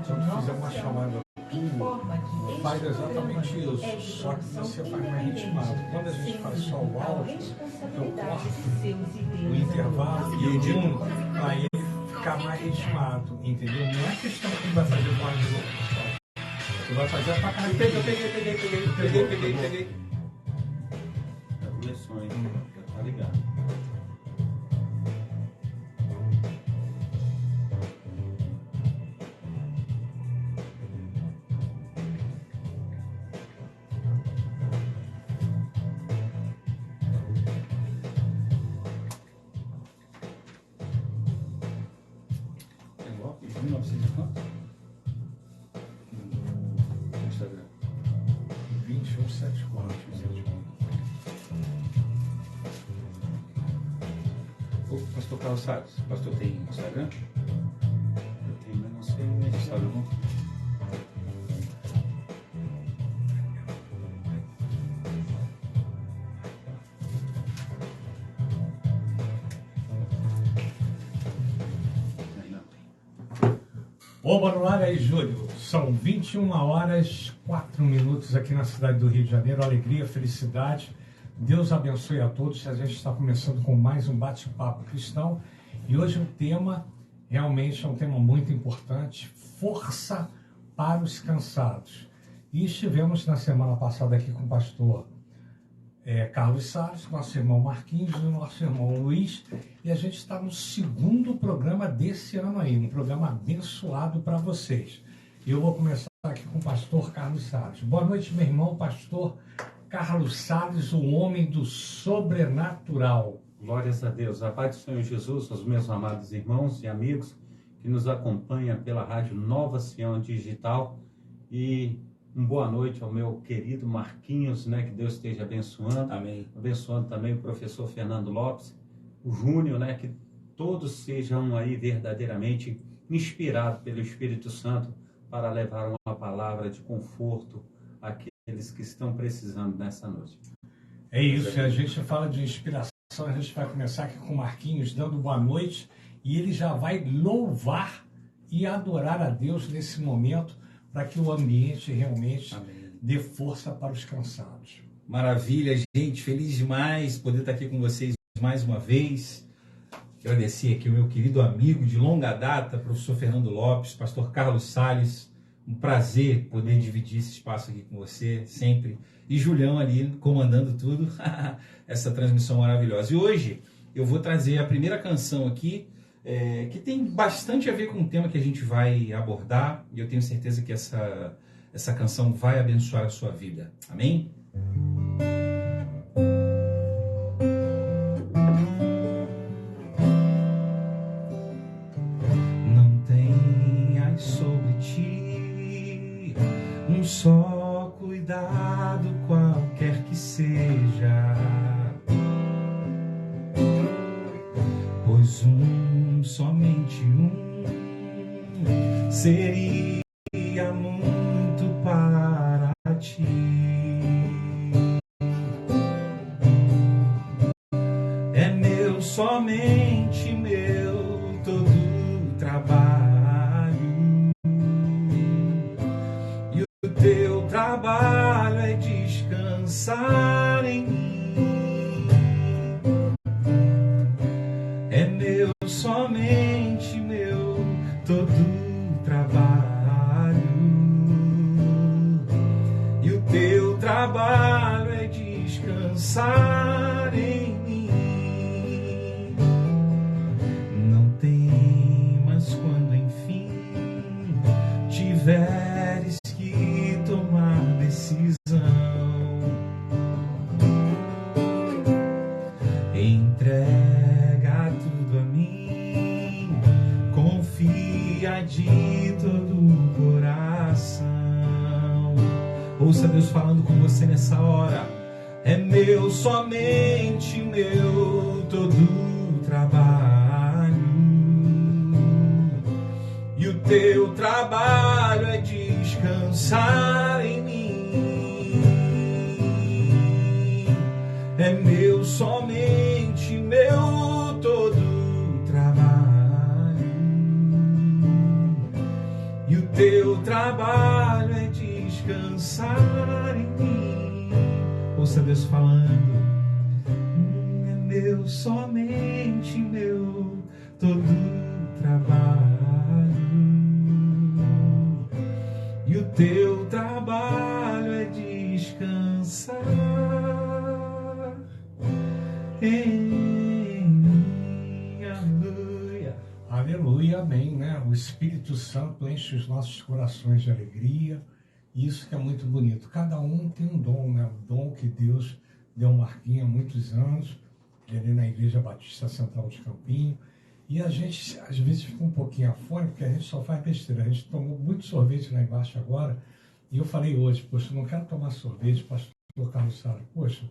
Quando fizer uma chamada tua, faz exatamente isso, só que você faz mais ritmado. Quando a gente faz só o áudio, eu corto o intervalo e edito para ele ficar mais ritmado, entendeu? Não é questão que ele vai fazer com a pessoal. Tu vai fazer a tua cara. Peguei. Versões, tá ligado? Igual, 1900 e quanto? No Instagram. 2174. Ô, Pastor Carlos Salles, pastor tem Instagram? Eu tenho, mas não sei o Sabe não? Oba no ar aí, Júlio. São 21 horas, 4 minutos aqui na cidade do Rio de Janeiro. Alegria, felicidade. Deus abençoe a todos. A gente está começando com mais um bate-papo cristão. E hoje o tema, realmente é um tema muito importante, força para os cansados. E estivemos na semana passada aqui com o pastor Carlos Salles, nosso irmão Marquinhos e nosso irmão Luiz, e a gente está no segundo programa desse ano aí, um programa abençoado para vocês. E eu vou começar aqui com o pastor Carlos Salles. Boa noite, meu irmão, pastor Carlos Salles, o homem do sobrenatural. Glórias a Deus. A paz do Senhor Jesus, aos meus amados irmãos e amigos que nos acompanham pela rádio Nova Sião Digital, e boa noite ao meu querido Marquinhos, né? Que Deus esteja abençoando. Amém. Abençoando também o professor Fernando Lopes, o Júnior, né? Que todos sejam aí verdadeiramente inspirados pelo Espírito Santo para levar uma palavra de conforto àqueles que estão precisando nessa noite. É isso, a gente fala de inspiração, a gente vai começar aqui com o Marquinhos dando boa noite, e ele já vai louvar e adorar a Deus nesse momento, para que o ambiente realmente dê força para os cansados. Maravilha, gente. Feliz demais poder estar aqui com vocês mais uma vez. Agradecer aqui o meu querido amigo de longa data, professor Fernando Lopes, pastor Carlos Salles. Um prazer poder dividir esse espaço aqui com você, sempre. E Julião ali comandando tudo, essa transmissão maravilhosa. E hoje eu vou trazer a primeira canção aqui, que tem bastante a ver com o tema que a gente vai abordar, e eu tenho certeza que essa canção vai abençoar a sua vida. Amém? Não tenhas sobre ti um só cuidado, qualquer que seja, pois somente seria muito para ti. É meu, somente meu, todo o trabalho, e o teu trabalho é descansar em mim. É meu, somente meu, todo o trabalho, e o teu trabalho é descansar em mim. Não temas quando enfim tiveres que tomar decisão. Entrega tudo a mim, confia de todo o coração. Ouça Deus falando com você nessa hora. É meu, somente meu, todo o trabalho, e o teu trabalho é descansar em mim. É meu, somente meu, todo o trabalho, e o teu trabalho é descansar em mim. Ouça Deus falando. É meu, somente meu, todo trabalho. E o teu trabalho é descansar em mim. Aleluia. Aleluia, amém, né? O Espírito Santo enche os nossos corações de alegria. Isso que é muito bonito. Cada um tem um dom, né? O dom que Deus deu a Marquinhos há muitos anos, ali na Igreja Batista Central de Campinho. E a gente, às vezes, fica um pouquinho afônico, porque a gente só faz besteira. A gente tomou muito sorvete lá embaixo agora. E eu falei hoje, poxa, eu não quero tomar sorvete, pastor Carlos Salles. Poxa,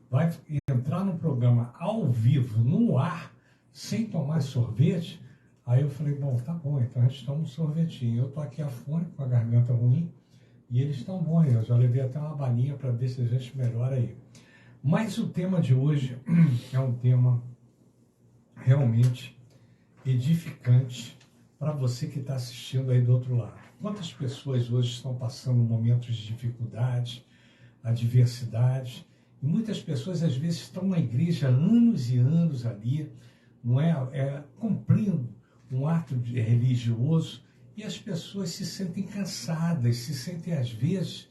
vai entrar no programa ao vivo, no ar, sem tomar sorvete? Aí eu falei, bom, tá bom, então a gente toma um sorvetinho. Eu tô aqui afônico, com a garganta ruim, e eles estão bons. Eu já levei até uma balinha para ver se a gente melhora aí. Mas o tema de hoje é um tema realmente edificante para você que está assistindo aí do outro lado. Quantas pessoas hoje estão passando momentos de dificuldade, adversidade, e muitas pessoas às vezes estão na igreja há anos e anos ali, não é, cumprindo um ato religioso, e as pessoas se sentem cansadas, se sentem às vezes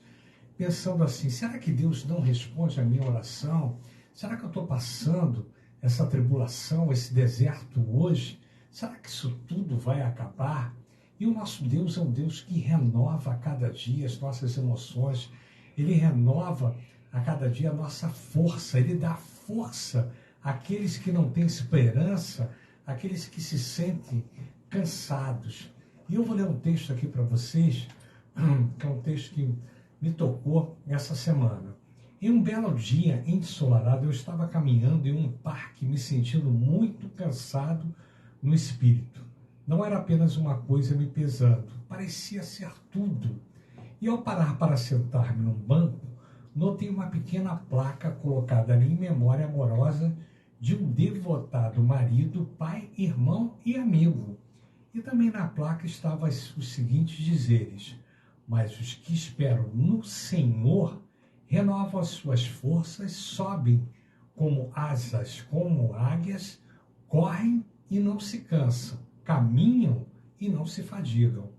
pensando assim, será que Deus não responde a minha oração? Será que eu estou passando essa tribulação, esse deserto hoje? Será que isso tudo vai acabar? E o nosso Deus é um Deus que renova a cada dia as nossas emoções, Ele renova a cada dia a nossa força, Ele dá força àqueles que não têm esperança, àqueles que se sentem cansados. E eu vou ler um texto aqui para vocês, que é um texto que me tocou essa semana. Em um belo dia ensolarado, eu estava caminhando em um parque, me sentindo muito cansado no espírito. Não era apenas uma coisa me pesando, parecia ser tudo. E ao parar para sentar-me num banco, notei uma pequena placa colocada ali em memória amorosa de um devotado marido, pai, irmão e amigo. E também na placa estavam os seguintes dizeres: mas os que esperam no Senhor renovam as suas forças, sobem como asas, como águias, correm e não se cansam, caminham e não se fadigam.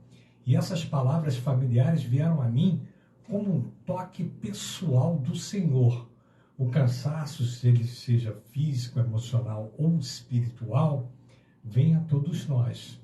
E essas palavras familiares vieram a mim como um toque pessoal do Senhor. O cansaço, se ele seja físico, emocional ou espiritual, vem a todos nós.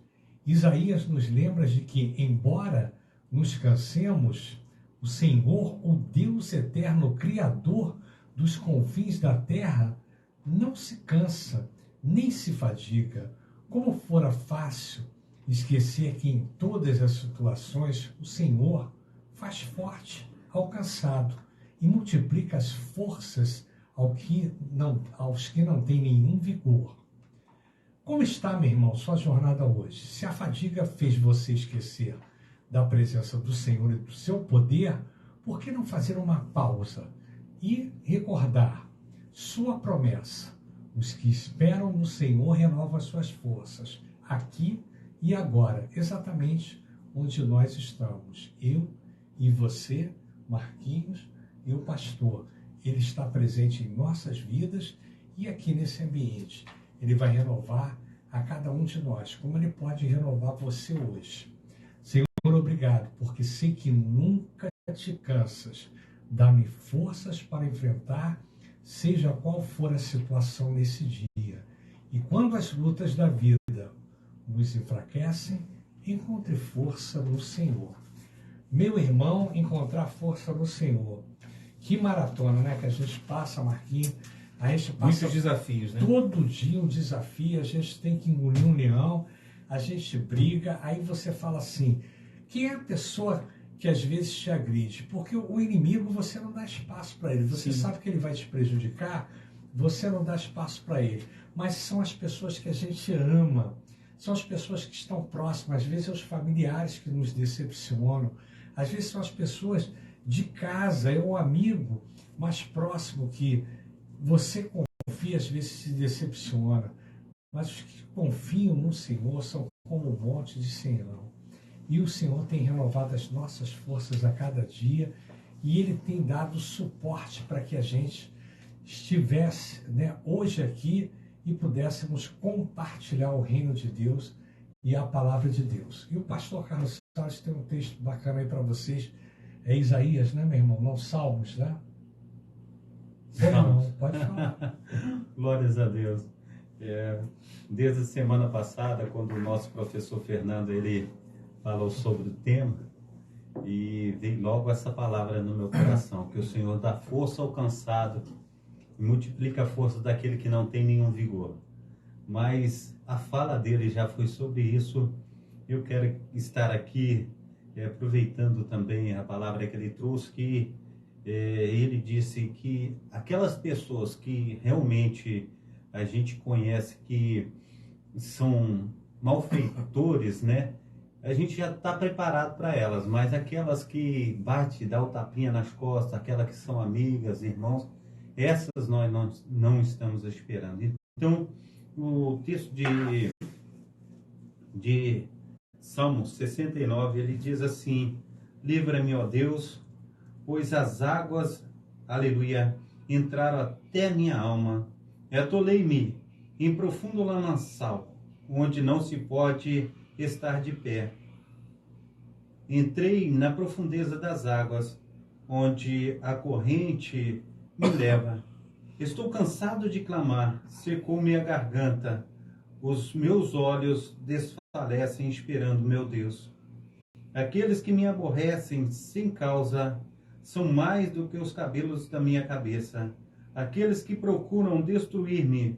Isaías nos lembra de que, embora nos cansemos, o Senhor, o Deus eterno, Criador dos confins da terra, não se cansa, nem se fadiga. Como fora fácil esquecer que em todas as situações o Senhor faz forte ao cansado e multiplica as forças aos que não têm nenhum vigor. Como está, meu irmão, sua jornada hoje? Se a fadiga fez você esquecer da presença do Senhor e do seu poder, por que não fazer uma pausa e recordar sua promessa? Os que esperam no Senhor renovam as suas forças, aqui e agora, exatamente onde nós estamos. Eu e você, Marquinhos, e o pastor. Ele está presente em nossas vidas e aqui nesse ambiente. Ele vai renovar a cada um de nós, como Ele pode renovar você hoje. Senhor, obrigado, porque sei que nunca te cansas. Dá-me forças para enfrentar, seja qual for a situação nesse dia. E quando as lutas da vida nos enfraquecem, encontre força no Senhor. Meu irmão, encontrar força no Senhor. Que maratona, né? Que a gente passa, Marquinhos. A gente passa muitos desafios, né? Todo dia um desafio, a gente tem que engolir um leão, a gente briga, aí você fala assim, quem é a pessoa que às vezes te agride? Porque o inimigo você não dá espaço para ele, você sabe que ele vai te prejudicar, você não dá espaço para ele. Mas são as pessoas que a gente ama, são as pessoas que estão próximas, às vezes são os familiares que nos decepcionam, às vezes são as pessoas de casa, é o amigo mais próximo que você confia, às vezes se decepciona, mas os que confiam no Senhor são como o monte de Sião. e o Senhor tem renovado as nossas forças a cada dia, e Ele tem dado suporte para que a gente estivesse, né, hoje aqui e pudéssemos compartilhar o reino de Deus e a palavra de Deus. E o pastor Carlos Salles tem um texto bacana aí para vocês, é Isaías, né, meu irmão? Não, Salmos, né? Não, pode falar. Glórias a Deus. Desde a semana passada, quando o nosso professor Fernando ele falou sobre o tema, e veio logo essa palavra no meu coração, que o Senhor dá força ao cansado e multiplica a força daquele que não tem nenhum vigor. Mas a fala dele já foi sobre isso. Eu quero estar aqui aproveitando também a palavra que ele trouxe, que ele disse que aquelas pessoas que realmente a gente conhece que são malfeitores, né? A gente já está preparado para elas, mas aquelas que dá o tapinha nas costas, aquelas que são amigas, irmãos, essas nós não estamos esperando. Então, o texto de Salmo 69, ele diz assim: livra-me, ó Deus, pois as águas, aleluia, entraram até minha alma. Atolei-me em profundo lamaçal, onde não se pode estar de pé. Entrei na profundeza das águas, onde a corrente me leva. Estou cansado de clamar, secou-me a garganta. Os meus olhos desfalecem esperando meu Deus. Aqueles que me aborrecem sem causa são mais do que os cabelos da minha cabeça. Aqueles que procuram destruir-me,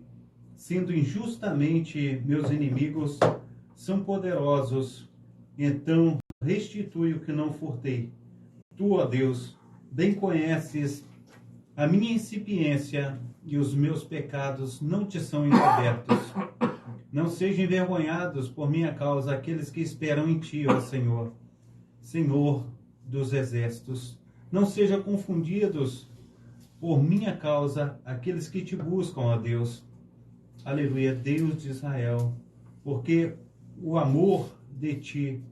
sendo injustamente meus inimigos, são poderosos. Então restitui o que não furtei. Tu, ó Deus, bem conheces a minha incipiência, e os meus pecados não te são encobertos. Não sejam envergonhados por minha causa aqueles que esperam em ti, ó Senhor, Senhor dos exércitos. Não sejam confundidos por minha causa aqueles que te buscam, ó Deus. Aleluia, Deus de Israel, porque o amor de ti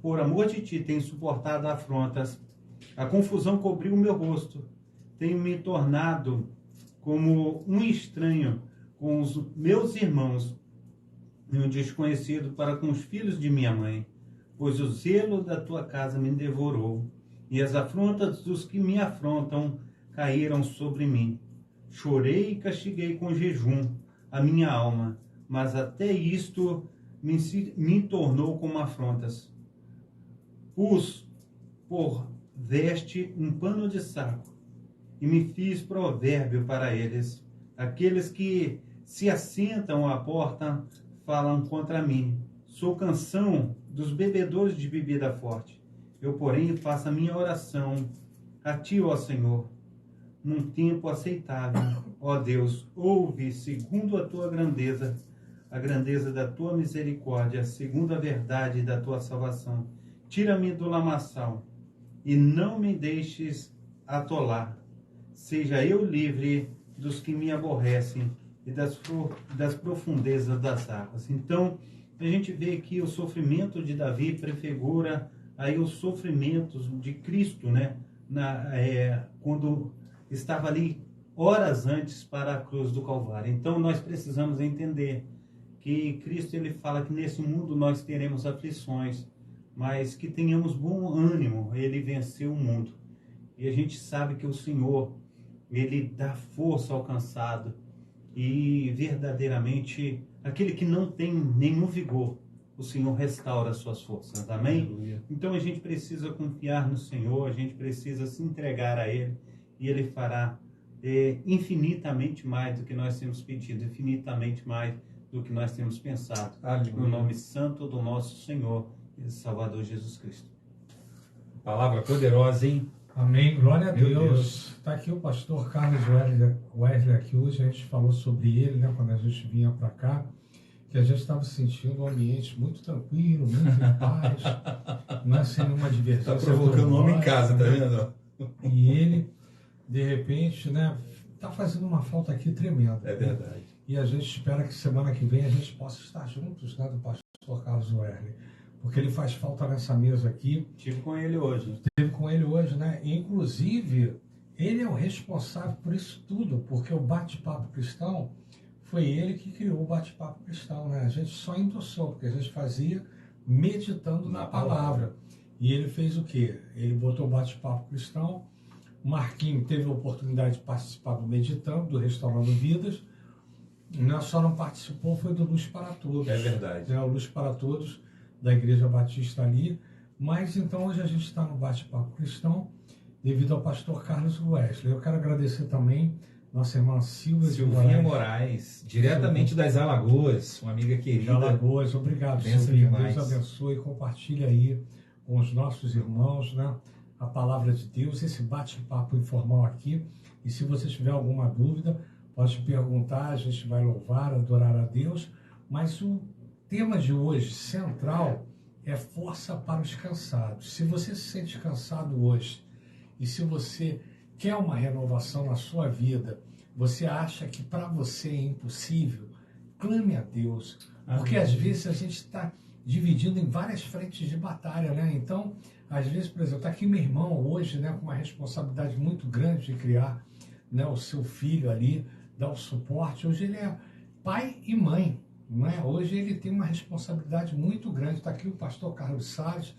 por amor de ti tenho suportado afrontas. A confusão cobriu o meu rosto. Tenho me tornado como um estranho com os meus irmãos e um desconhecido para com os filhos de minha mãe, pois o zelo da tua casa me devorou, e as afrontas dos que me afrontam caíram sobre mim. Chorei e castiguei com jejum a minha alma, mas até isto me tornou como afrontas. Pus por veste um pano de saco e me fiz provérbio para eles. Aqueles que se assentam à porta falam contra mim. Sou canção dos bebedores de bebida forte. Eu, porém, faço a minha oração a ti, ó Senhor, num tempo aceitável. Ó Deus, ouve segundo a tua grandeza, a grandeza da tua misericórdia, segundo a verdade da tua salvação. Tira-me do lamaçal e não me deixes atolar. Seja eu livre dos que me aborrecem e das profundezas das águas. Então, a gente vê que o sofrimento de Davi prefigura aí os sofrimentos de Cristo, né? Quando estava ali horas antes para a cruz do Calvário. Então, nós precisamos entender que Cristo ele fala que nesse mundo nós teremos aflições, mas que tenhamos bom ânimo. Ele venceu o mundo. E a gente sabe que o Senhor, ele dá força ao cansado, e verdadeiramente aquele que não tem nenhum vigor, o Senhor restaura as suas forças. Amém? Aleluia. Então a gente precisa confiar no Senhor, a gente precisa se entregar a Ele, e Ele fará infinitamente mais do que nós temos pedido, infinitamente mais do que nós temos pensado. Aleluia. No nome santo do nosso Senhor e Salvador Jesus Cristo. Palavra poderosa, hein? Amém, glória a Deus. Está aqui o pastor Carlos Wesley aqui hoje. A gente falou sobre ele, né, quando a gente vinha para cá, que a gente estava sentindo um ambiente muito tranquilo, muito em paz, não é sem nenhuma diversão. Está provocando o homem em casa, tá vendo? E ele, de repente, né, está fazendo uma falta aqui tremenda. É verdade. Né? E a gente espera que semana que vem a gente possa estar juntos, né, do pastor Carlos Wesley. porque ele faz falta nessa mesa aqui. Estive com ele hoje. Esteve com ele hoje, né? Inclusive, ele é o responsável por isso tudo, porque o bate-papo cristão foi ele que criou o bate-papo cristão, né? A gente só endossou, porque a gente fazia meditando na palavra. E ele fez o quê? Ele botou o bate-papo cristão. O Marquinho teve a oportunidade de participar do Meditando, do Restaurando Vidas. Não só não participou, foi do Luz para Todos. É verdade. O Luz para Todos, da Igreja Batista ali. Mas então hoje a gente está no bate-papo cristão, devido ao pastor Carlos Wesley. Eu quero agradecer também nossa irmã Silvinha Moraes, diretamente das Alagoas, uma amiga querida. Alagoas, obrigado, Silvinha. Deus abençoe e compartilha aí com os nossos irmãos, né, a palavra de Deus, esse bate-papo informal aqui. E se você tiver alguma dúvida, pode perguntar, a gente vai louvar, adorar a Deus. Mas o tema de hoje, central, é força para os cansados. Se você se sente cansado hoje, e se você quer uma renovação na sua vida, você acha que para você é impossível, clame a Deus. Porque às vezes a gente está dividido em várias frentes de batalha, né? Então, às vezes, por exemplo, está aqui meu irmão hoje, né, com uma responsabilidade muito grande de criar, né, o seu filho ali, dar o suporte. Hoje ele é pai e mãe, não é? Hoje ele tem uma responsabilidade muito grande. Está aqui o pastor Carlos Salles,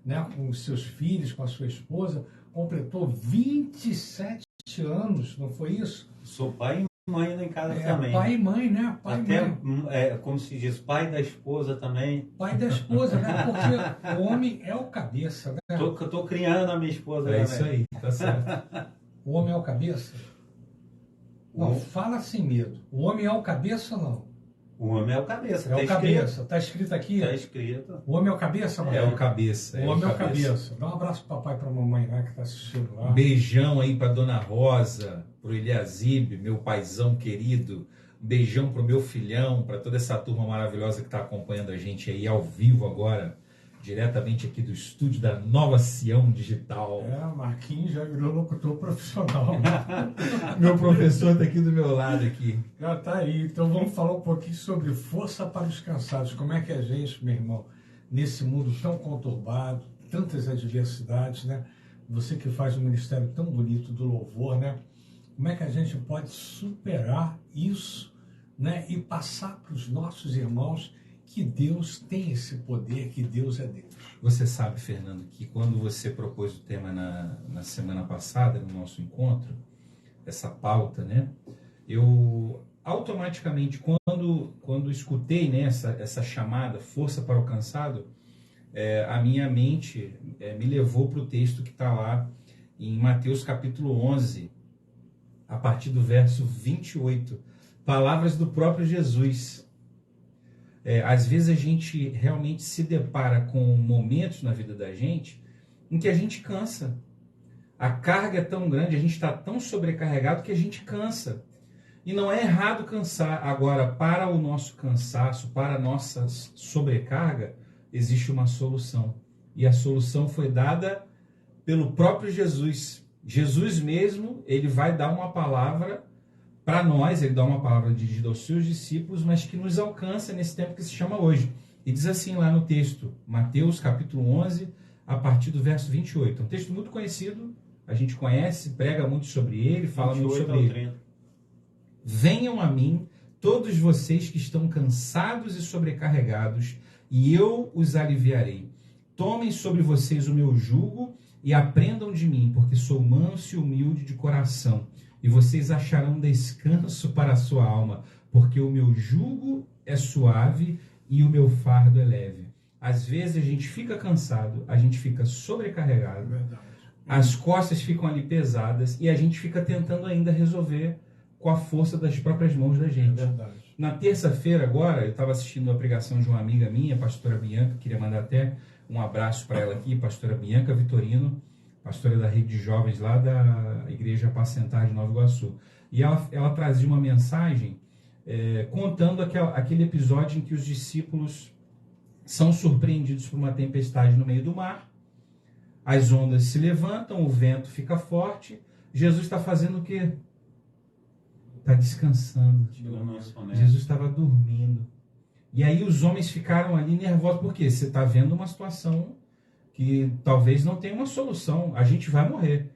né, com os seus filhos, com a sua esposa, completou 27 anos, não foi isso? Sou pai e mãe lá em casa também. Pai e mãe, né? Pai até, e mãe. Como se diz, pai da esposa também. Pai da esposa, né? Porque o homem é o cabeça, né? Tô criando a minha esposa. É isso aí, tá certo. O homem é o cabeça? Não, fala sem medo. O homem é o cabeça ou não? O homem é o cabeça. É o cabeça. Está escrito aqui? Está escrito. O homem é o cabeça, mano? É o cabeça. O homem é o cabeça. Dá um abraço pro papai e pra mamãe lá que está assistindo lá. Beijão aí pra Dona Rosa, pro Eliasib, meu paizão querido. Beijão pro meu filhão, para toda essa turma maravilhosa que está acompanhando a gente aí ao vivo agora, diretamente aqui do estúdio da Nova Sião Digital. Marquinhos já virou locutor profissional. Meu professor está aqui do meu lado aqui. Já está aí. Então vamos falar um pouquinho sobre força para os cansados. Como é que a gente, meu irmão, nesse mundo tão conturbado, tantas adversidades, né? Você que faz um ministério tão bonito do louvor, né? Como é que a gente pode superar isso, né? E passar para os nossos irmãos que Deus tem esse poder, que Deus é Deus. Você sabe, Fernando, que quando você propôs o tema na semana passada, no nosso encontro, essa pauta, né? Eu automaticamente, quando escutei, né, essa chamada, força para o cansado, a minha mente me levou para o texto que está lá em Mateus capítulo 11, a partir do verso 28, palavras do próprio Jesus. Às vezes a gente realmente se depara com momentos na vida da gente em que a gente cansa. A carga é tão grande, a gente está tão sobrecarregado que a gente cansa. E não é errado cansar. Agora, para o nosso cansaço, para a nossa sobrecarga, existe uma solução. E a solução foi dada pelo próprio Jesus. Jesus mesmo, ele vai dar uma palavra para nós, ele dá uma palavra dirigida aos seus discípulos, mas que nos alcança nesse tempo que se chama hoje. E diz assim lá no texto, Mateus capítulo 11, a partir do verso 28. Um texto muito conhecido, a gente conhece, prega muito sobre ele, fala muito sobre ele. Venham a mim, todos vocês que estão cansados e sobrecarregados, e eu os aliviarei. Tomem sobre vocês o meu jugo e aprendam de mim, porque sou manso e humilde de coração. E vocês acharão descanso para a sua alma, porque o meu jugo é suave e o meu fardo é leve. Às vezes a gente fica cansado, a gente fica sobrecarregado, as costas ficam ali pesadas e a gente fica tentando ainda resolver com a força das próprias mãos da gente. Na terça-feira agora, eu estava assistindo a pregação de uma amiga minha, a pastora Bianca, queria mandar até um abraço para ela aqui, pastora Bianca Vitorino, pastora da rede de jovens lá da Igreja Apacentar de Nova Iguaçu. E ela trazia uma mensagem contando aquele episódio em que os discípulos são surpreendidos por uma tempestade no meio do mar, as ondas se levantam, o vento fica forte, Jesus está fazendo o quê? Está descansando. Jesus estava dormindo. E aí os homens ficaram ali nervosos, porque você está vendo uma situação que talvez não tenha uma solução, a gente vai morrer.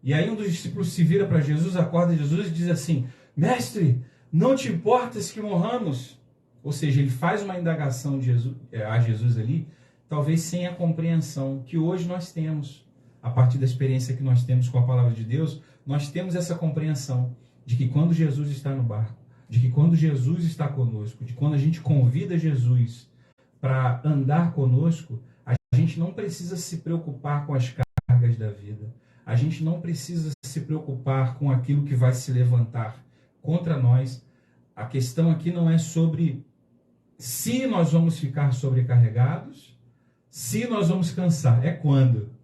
E aí um dos discípulos se vira para Jesus, acorda Jesus e diz assim: mestre, não te importas que morramos? Ou seja, ele faz uma indagação de Jesus, a Jesus ali, talvez sem a compreensão que hoje nós temos. A partir da experiência que nós temos com a palavra de Deus, nós temos essa compreensão de que quando Jesus está no barco, de que quando Jesus está conosco, de quando a gente convida Jesus para andar conosco, a gente não precisa se preocupar com as cargas da vida. A gente não precisa se preocupar com aquilo que vai se levantar contra nós. A questão aqui não é sobre se nós vamos ficar sobrecarregados, se nós vamos cansar, é quando.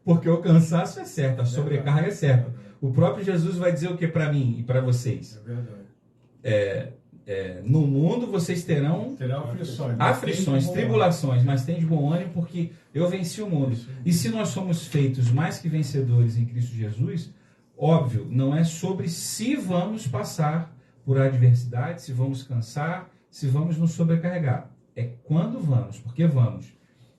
Porque o cansaço é certo, a sobrecarga é certa. O próprio Jesus vai dizer o que para mim e para vocês? É verdade. No mundo vocês terão aflições, tribulações, mas tem de bom ânimo porque eu venci o mundo. E se nós somos feitos mais que vencedores em Cristo Jesus, óbvio, não é sobre se vamos passar por adversidade, se vamos cansar, se vamos nos sobrecarregar. É quando vamos, porque vamos.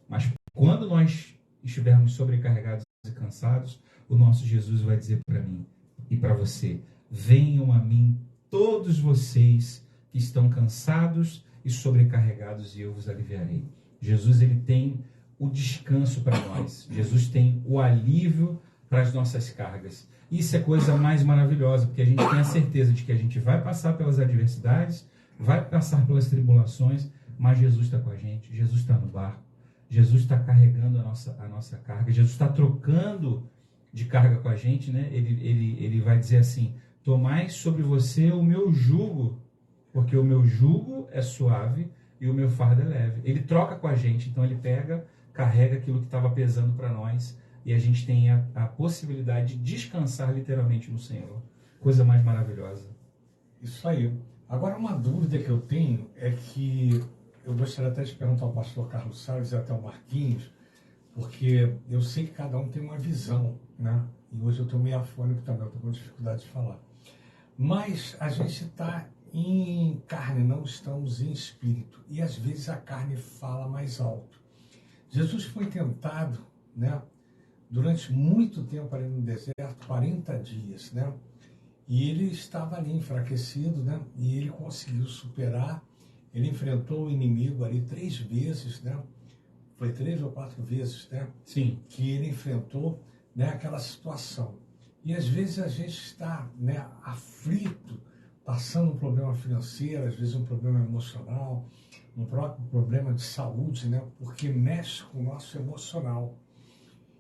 Mas quando nós estivermos sobrecarregados e cansados, o nosso Jesus vai dizer para mim e para você: venham a mim todos vocês que estão cansados e sobrecarregados, e eu vos aliviarei. Jesus, ele tem o descanso para nós. Jesus tem o alívio para as nossas cargas. Isso é coisa mais maravilhosa, porque a gente tem a certeza de que a gente vai passar pelas adversidades, vai passar pelas tribulações, mas Jesus está com a gente, Jesus está no barco, Jesus está carregando a nossa carga, Jesus está trocando de carga com a gente, né? Ele vai dizer assim: tomai sobre você o meu jugo, porque o meu jugo é suave e o meu fardo é leve. Ele troca com a gente, então ele pega, carrega aquilo que estava pesando para nós, e a gente tem a possibilidade de descansar literalmente no Senhor. Coisa mais maravilhosa. Isso aí. Agora, uma dúvida que eu tenho é que eu gostaria até de perguntar ao pastor Carlos Salles e até ao Marquinhos, porque eu sei que cada um tem uma visão, né? E hoje eu estou meio afônico também, eu estou com dificuldade de falar. Mas a gente está em carne, não estamos em espírito. E às vezes a carne fala mais alto. Jesus foi tentado, né, durante muito tempo ali no deserto, 40 dias, né? E ele estava ali enfraquecido, né? E ele conseguiu superar. Ele enfrentou o inimigo ali 3 vezes, né? Foi 3 ou 4 vezes, né? Sim. Que ele enfrentou, né, aquela situação. E às vezes a gente está, né, aflito, passando um problema financeiro, às vezes um problema emocional, um próprio problema de saúde, né? Porque mexe com o nosso emocional.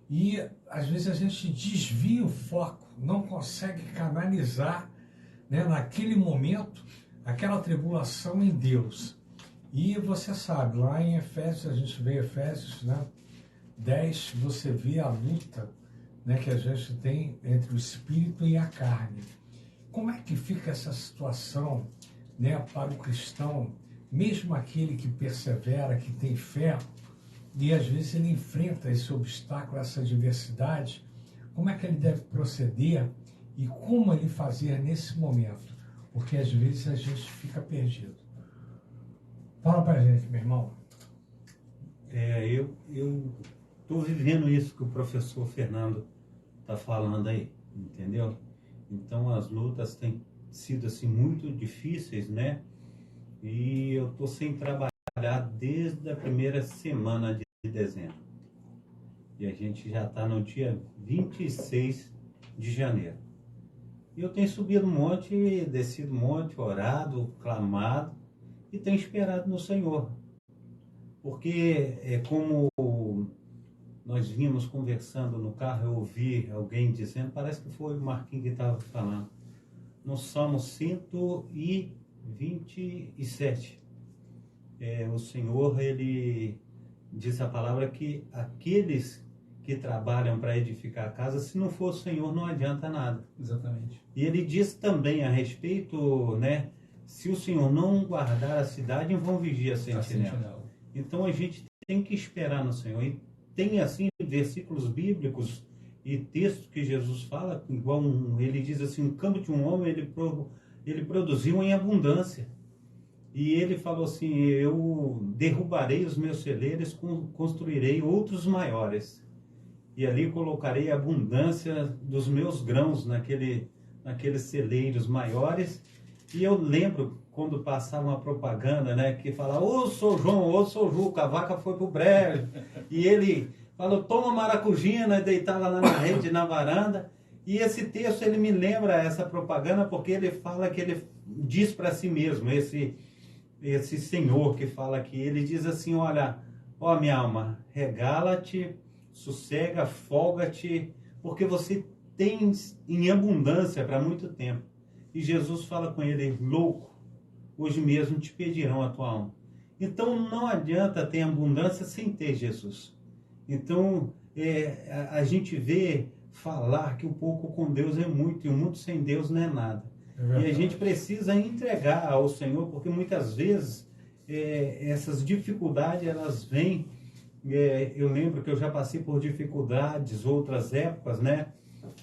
E às vezes a gente desvia o foco, não consegue canalizar, né, naquele momento, aquela tribulação em Deus. E você sabe, lá em Efésios, a gente vê Efésios, né, 10, você vê a luta, né, que a gente tem entre o espírito e a carne. Como é que fica essa situação, né, para o cristão, mesmo aquele que persevera, que tem fé, e às vezes ele enfrenta esse obstáculo, essa adversidade? Como é que ele deve proceder e como ele fazer nesse momento? Porque às vezes a gente fica perdido. Fala pra gente, meu irmão. Eu estou vivendo isso que o professor Fernando está falando aí, entendeu? Então as lutas têm sido assim muito difíceis, né? E eu estou sem trabalhar desde a primeira semana de dezembro. E a gente já está no dia 26 de janeiro. E eu tenho subido um monte, descido um monte, orado, clamado e tenho esperado no Senhor. Porque é como nós vimos conversando no carro, eu ouvi alguém dizendo, parece que foi o Marquinhos que estava falando, no Salmo 127, o Senhor, ele diz a palavra que aqueles que trabalham para edificar a casa, se não for o Senhor, não adianta nada. Exatamente. E ele diz também a respeito, né, se o Senhor não guardar a cidade, vão vigiar a sentinela. Então a gente tem que esperar no Senhor. E tem assim versículos bíblicos e textos que Jesus fala, igual ele diz assim, o campo de um homem ele produziu em abundância. E ele falou assim: eu derrubarei os meus celeiros, construirei outros maiores. E ali colocarei a abundância dos meus grãos naqueles celeiros maiores. E eu lembro quando passava uma propaganda, né, que falava: ô sou João, ô sou Juca, a vaca foi pro brejo. E ele falou: toma maracujina, e deitava lá na rede, na varanda. E esse texto, ele me lembra essa propaganda, porque ele fala que ele diz para si mesmo, esse senhor que fala aqui, ele diz assim: olha, ó minha alma, regala-te, sossega, folga-te, porque você tens em abundância para muito tempo. E Jesus fala com ele: louco, hoje mesmo te pedirão a tua alma. Então não adianta ter abundância sem ter Jesus. Então a gente vê falar que o pouco com Deus é muito e o muito sem Deus não é nada. E a gente precisa entregar ao Senhor, porque muitas vezes essas dificuldades elas vêm. Eu lembro que eu já passei por dificuldades outras épocas, né?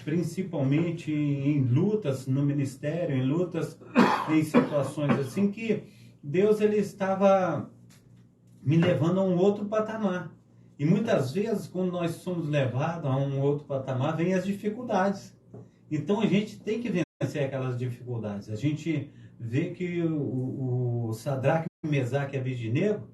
Principalmente em lutas no ministério, em lutas em situações assim, que Deus ele estava me levando a um outro patamar. E muitas vezes, quando nós somos levados a um outro patamar, vem as dificuldades. Então a gente tem que vencer aquelas dificuldades. A gente vê que o Sadraque, Mesaque e Abednego,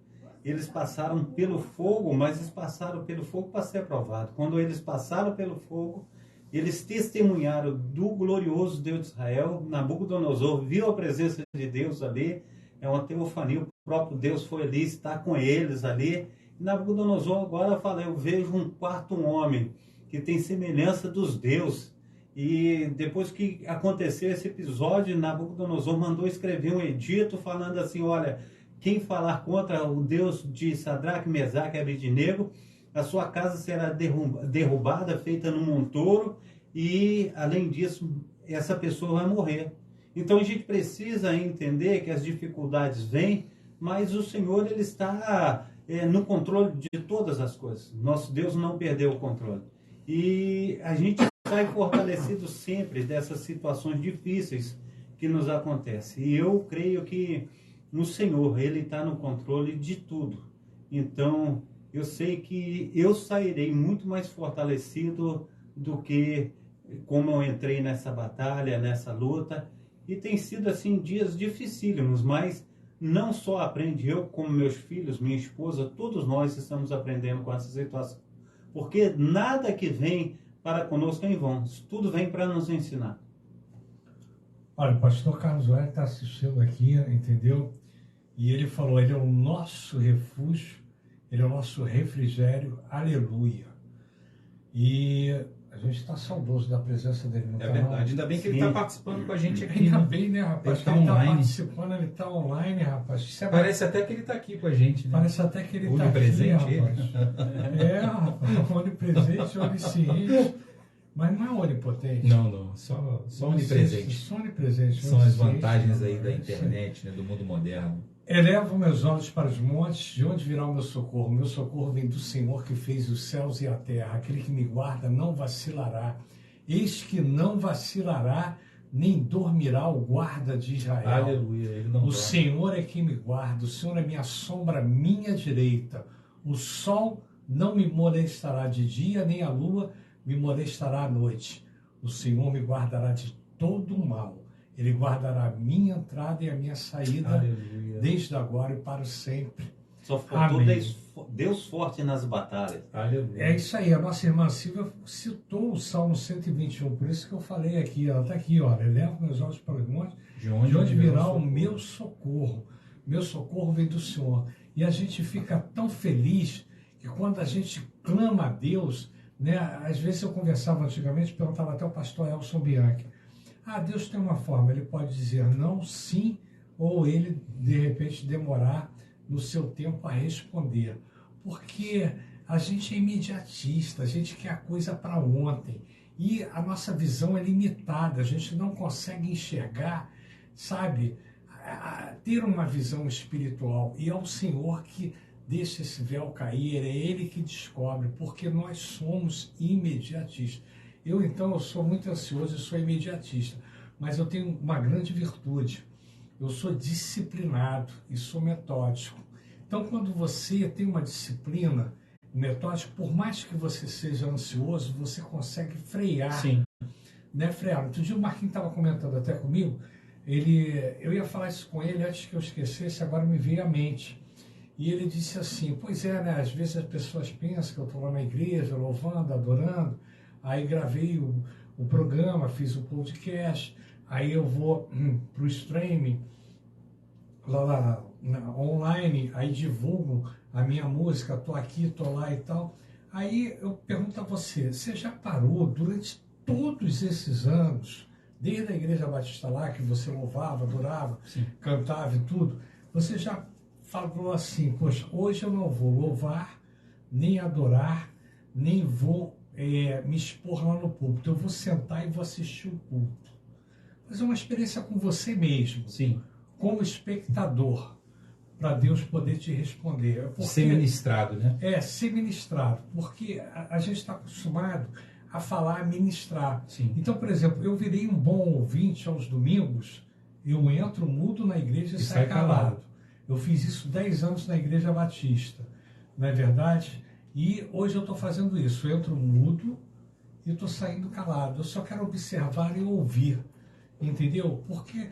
eles passaram pelo fogo, mas eles passaram pelo fogo para ser aprovado. Quando eles passaram pelo fogo, eles testemunharam do glorioso Deus de Israel. Nabucodonosor viu a presença de Deus ali, é uma teofania, o próprio Deus foi ali, está com eles ali. E Nabucodonosor agora fala: eu vejo um quarto homem que tem semelhança dos deuses. E depois que aconteceu esse episódio, Nabucodonosor mandou escrever um edito falando assim: olha, quem falar contra o Deus de Sadraque, Mesaque e Abednego, a sua casa será derrubada, feita num montouro, e além disso, essa pessoa vai morrer. Então a gente precisa entender que as dificuldades vêm, mas o Senhor ele está no controle de todas as coisas. Nosso Deus não perdeu o controle. E a gente sai fortalecido sempre dessas situações difíceis que nos acontecem. E eu creio que no Senhor, Ele está no controle de tudo. Então, eu sei que eu sairei muito mais fortalecido do que como eu entrei nessa batalha, nessa luta. E tem sido, assim, dias dificílimos, mas não só aprende eu, como meus filhos, minha esposa, todos nós estamos aprendendo com essa situação. Porque nada que vem para conosco é em vão. Tudo vem para nos ensinar. Olha, o pastor Carlos Wellington está assistindo aqui, entendeu? E ele falou: ele é o nosso refúgio, ele é o nosso refrigério, aleluia. E a gente está saudoso da presença dele no canal. É verdade, ainda bem que ele está participando com a gente aqui. Ainda bem, né, rapaz? Ele está online. online. Participando, ele está online, rapaz. Parece até que ele está aqui com a gente, né? Parece até que ele está aqui, onipresente, rapaz. Rapaz, onipresente, onisciente. Mas não é onipotente. Não, só onipresente. Só onipresente. São as vantagens aí da internet, né, do mundo moderno. Elevo meus olhos para os montes, de onde virá o meu socorro? Meu socorro vem do Senhor que fez os céus e a terra. Aquele que me guarda não vacilará. Eis que não vacilará, nem dormirá o guarda de Israel. Aleluia, ele não dorme. O Senhor é quem me guarda, o Senhor é minha sombra, minha direita. O sol não me molestará de dia, nem a lua me molestará à noite. O Senhor me guardará de todo o mal. Ele guardará a minha entrada e a minha saída, aleluia, desde agora e para sempre. Só faltou Deus forte nas batalhas. Aleluia. É isso aí. A nossa irmã Silvia citou o Salmo 121, por isso que eu falei aqui. Ela está aqui, olha. Elevo meus olhos para os montes, de onde virá o meu socorro. Meu socorro vem do Senhor. E a gente fica tão feliz que quando a gente clama a Deus, né? Às vezes eu conversava antigamente, perguntava até o pastor Elson Bianchi: Deus tem uma forma, ele pode dizer não, sim, ou ele, de repente, demorar no seu tempo a responder. Porque a gente é imediatista, a gente quer a coisa para ontem. E a nossa visão é limitada, a gente não consegue enxergar, sabe, ter uma visão espiritual. E é o Senhor que deixa esse véu cair, é Ele que descobre, porque nós somos imediatistas. Eu sou muito ansioso e sou imediatista, mas eu tenho uma grande virtude. eu sou disciplinado e sou metódico. Então, quando você tem uma disciplina metódica, por mais que você seja ansioso, você consegue frear. Sim. Né, frear. Outro dia o Marquinhos estava comentando até comigo, eu ia falar isso com ele antes que eu esquecesse, agora me veio à mente. E ele disse assim, pois é, né, às vezes as pessoas pensam que eu estou lá na igreja, louvando, adorando, aí gravei o programa, fiz o podcast, aí eu vou para o streaming, lá online, aí divulgo a minha música, estou aqui, estou lá e tal. Aí eu pergunto a você já parou durante todos esses anos, desde a Igreja Batista lá, que você louvava, adorava, Sim. cantava e tudo, você já falou assim, poxa, hoje eu não vou louvar, nem adorar, nem vou me expor lá no púlpito, eu vou sentar e vou assistir o culto. Mas é uma experiência com você mesmo, Sim. como espectador, para Deus poder te responder. Porque, ser ministrado, né? Ser ministrado, porque a gente está acostumado a falar, a ministrar. Sim. Então, por exemplo, eu virei um bom ouvinte aos domingos, eu entro mudo na igreja e saio calado. Eu fiz isso 10 anos na Igreja Batista, não é verdade? E hoje eu estou fazendo isso, eu entro mudo e estou saindo calado. Eu só quero observar e ouvir, entendeu? Porque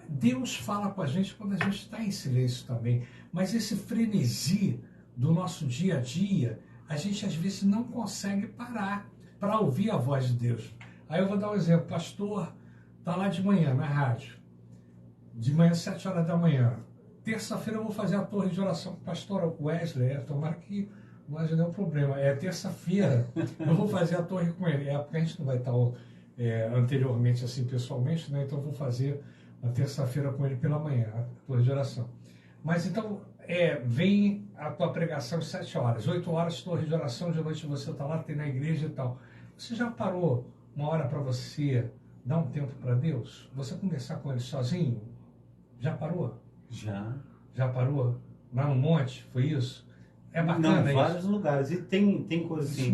Deus fala com a gente quando a gente está em silêncio também, mas esse frenesi do nosso dia a dia, a gente às vezes não consegue parar para ouvir a voz de Deus. Aí eu vou dar um exemplo, pastor está lá de manhã na rádio, de manhã 7 horas da manhã, terça-feira eu vou fazer a torre de oração com o pastor Wesley, tomara que o Wesley não é um problema, terça-feira eu vou fazer a torre com ele, porque a gente não vai estar anteriormente assim pessoalmente, né? Então eu vou fazer a terça-feira com ele pela manhã, a torre de oração. Mas então, vem a tua pregação às 7 horas, 8 horas torre de oração, de noite você está lá, tem na igreja e tal. Você já parou uma hora para você dar um tempo para Deus? Você conversar com ele sozinho? Já parou? Já parou? Lá no monte, foi isso? É bacana. Não, isso? vários lugares. E tem coisa assim,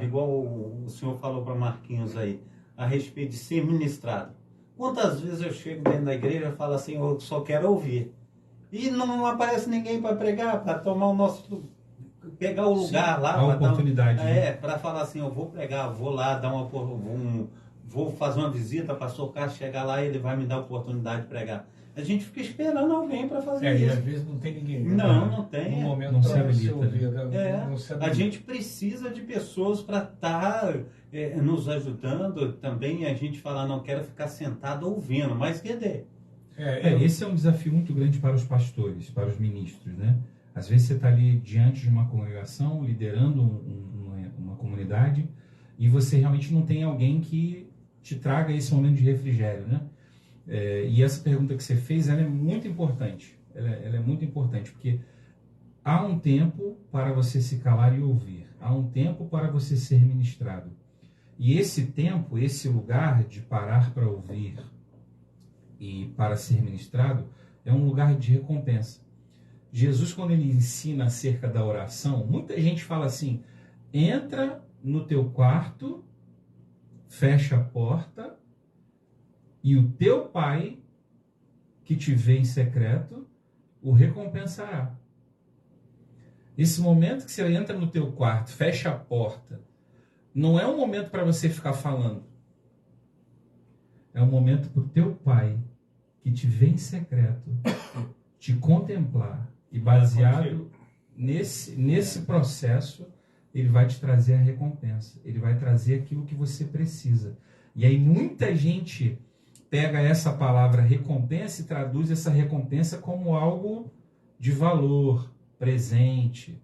igual o senhor falou para Marquinhos aí, a respeito de ser ministrado. Quantas vezes eu chego dentro da igreja e falo assim, eu só quero ouvir. E não aparece ninguém para pregar, para tomar o nosso... pegar o lugar. Sim, lá. A oportunidade. Para falar assim, eu vou pregar, vou lá, vou fazer uma visita, pastor Carlos chegar lá e ele vai me dar a oportunidade de pregar. A gente fica esperando alguém para fazer isso. E às vezes não tem ninguém. Não tem. No momento não se habilita. A gente precisa de pessoas para estar nos ajudando. Também a gente fala, não quero ficar sentado ouvindo, mas quer esse é um desafio muito grande para os pastores, para os ministros, né? Às vezes você está ali diante de uma congregação, liderando uma comunidade, e você realmente não tem alguém que te traga esse momento de refrigério, né? E essa pergunta que você fez, ela é muito importante. Ela é muito importante, porque há um tempo para você se calar e ouvir. Há um tempo para você ser ministrado. E esse tempo, esse lugar de parar para ouvir e para ser ministrado, é um lugar de recompensa. Jesus, quando ele ensina acerca da oração, muita gente fala assim, entra no teu quarto, fecha a porta, e o teu pai, que te vê em secreto, o recompensará. Esse momento que você entra no teu quarto, fecha a porta, não é um momento para você ficar falando. É um momento para o teu pai, que te vê em secreto, te contemplar. E baseado nesse processo, ele vai te trazer a recompensa. Ele vai trazer aquilo que você precisa. E aí muita gente pega essa palavra recompensa e traduz essa recompensa como algo de valor, presente,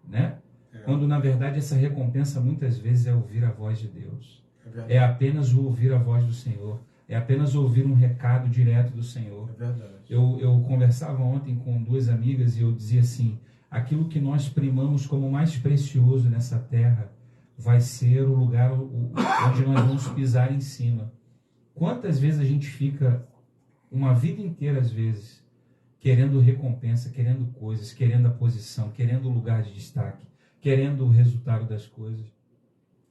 né? Quando na verdade essa recompensa muitas vezes é ouvir a voz de Deus. É apenas o ouvir a voz do Senhor. É apenas ouvir um recado direto do Senhor. É verdade. Eu conversava ontem com duas amigas e eu dizia assim, aquilo que nós primamos como mais precioso nessa terra vai ser o lugar onde nós vamos pisar em cima. Quantas vezes a gente fica uma vida inteira, às vezes, querendo recompensa, querendo coisas, querendo a posição, querendo o lugar de destaque, querendo o resultado das coisas,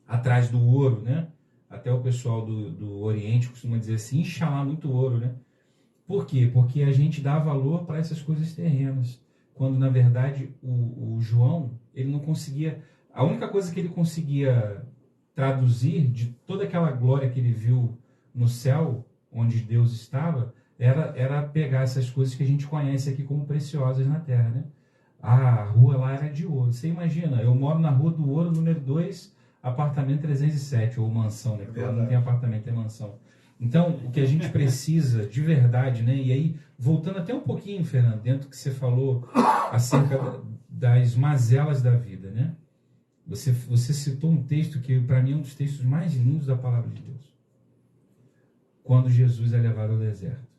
atrás do ouro, né? Até o pessoal do Oriente costuma dizer assim, inxalá muito ouro, né? Por quê? Porque a gente dá valor para essas coisas terrenas, quando na verdade o João, ele não conseguia, a única coisa que ele conseguia traduzir de toda aquela glória que ele viu no céu, onde Deus estava, era pegar essas coisas que a gente conhece aqui como preciosas na terra, né? A rua lá era de ouro. Você imagina, eu moro na Rua do Ouro, número 2, apartamento 307, ou mansão, né? Porque lá não tem apartamento, é mansão. Então, o que a gente precisa de verdade, né? E aí, voltando até um pouquinho, Fernando, dentro do que você falou acerca das mazelas da vida, né? Você citou um texto que para mim é um dos textos mais lindos da palavra de Deus. Quando Jesus é levado ao deserto.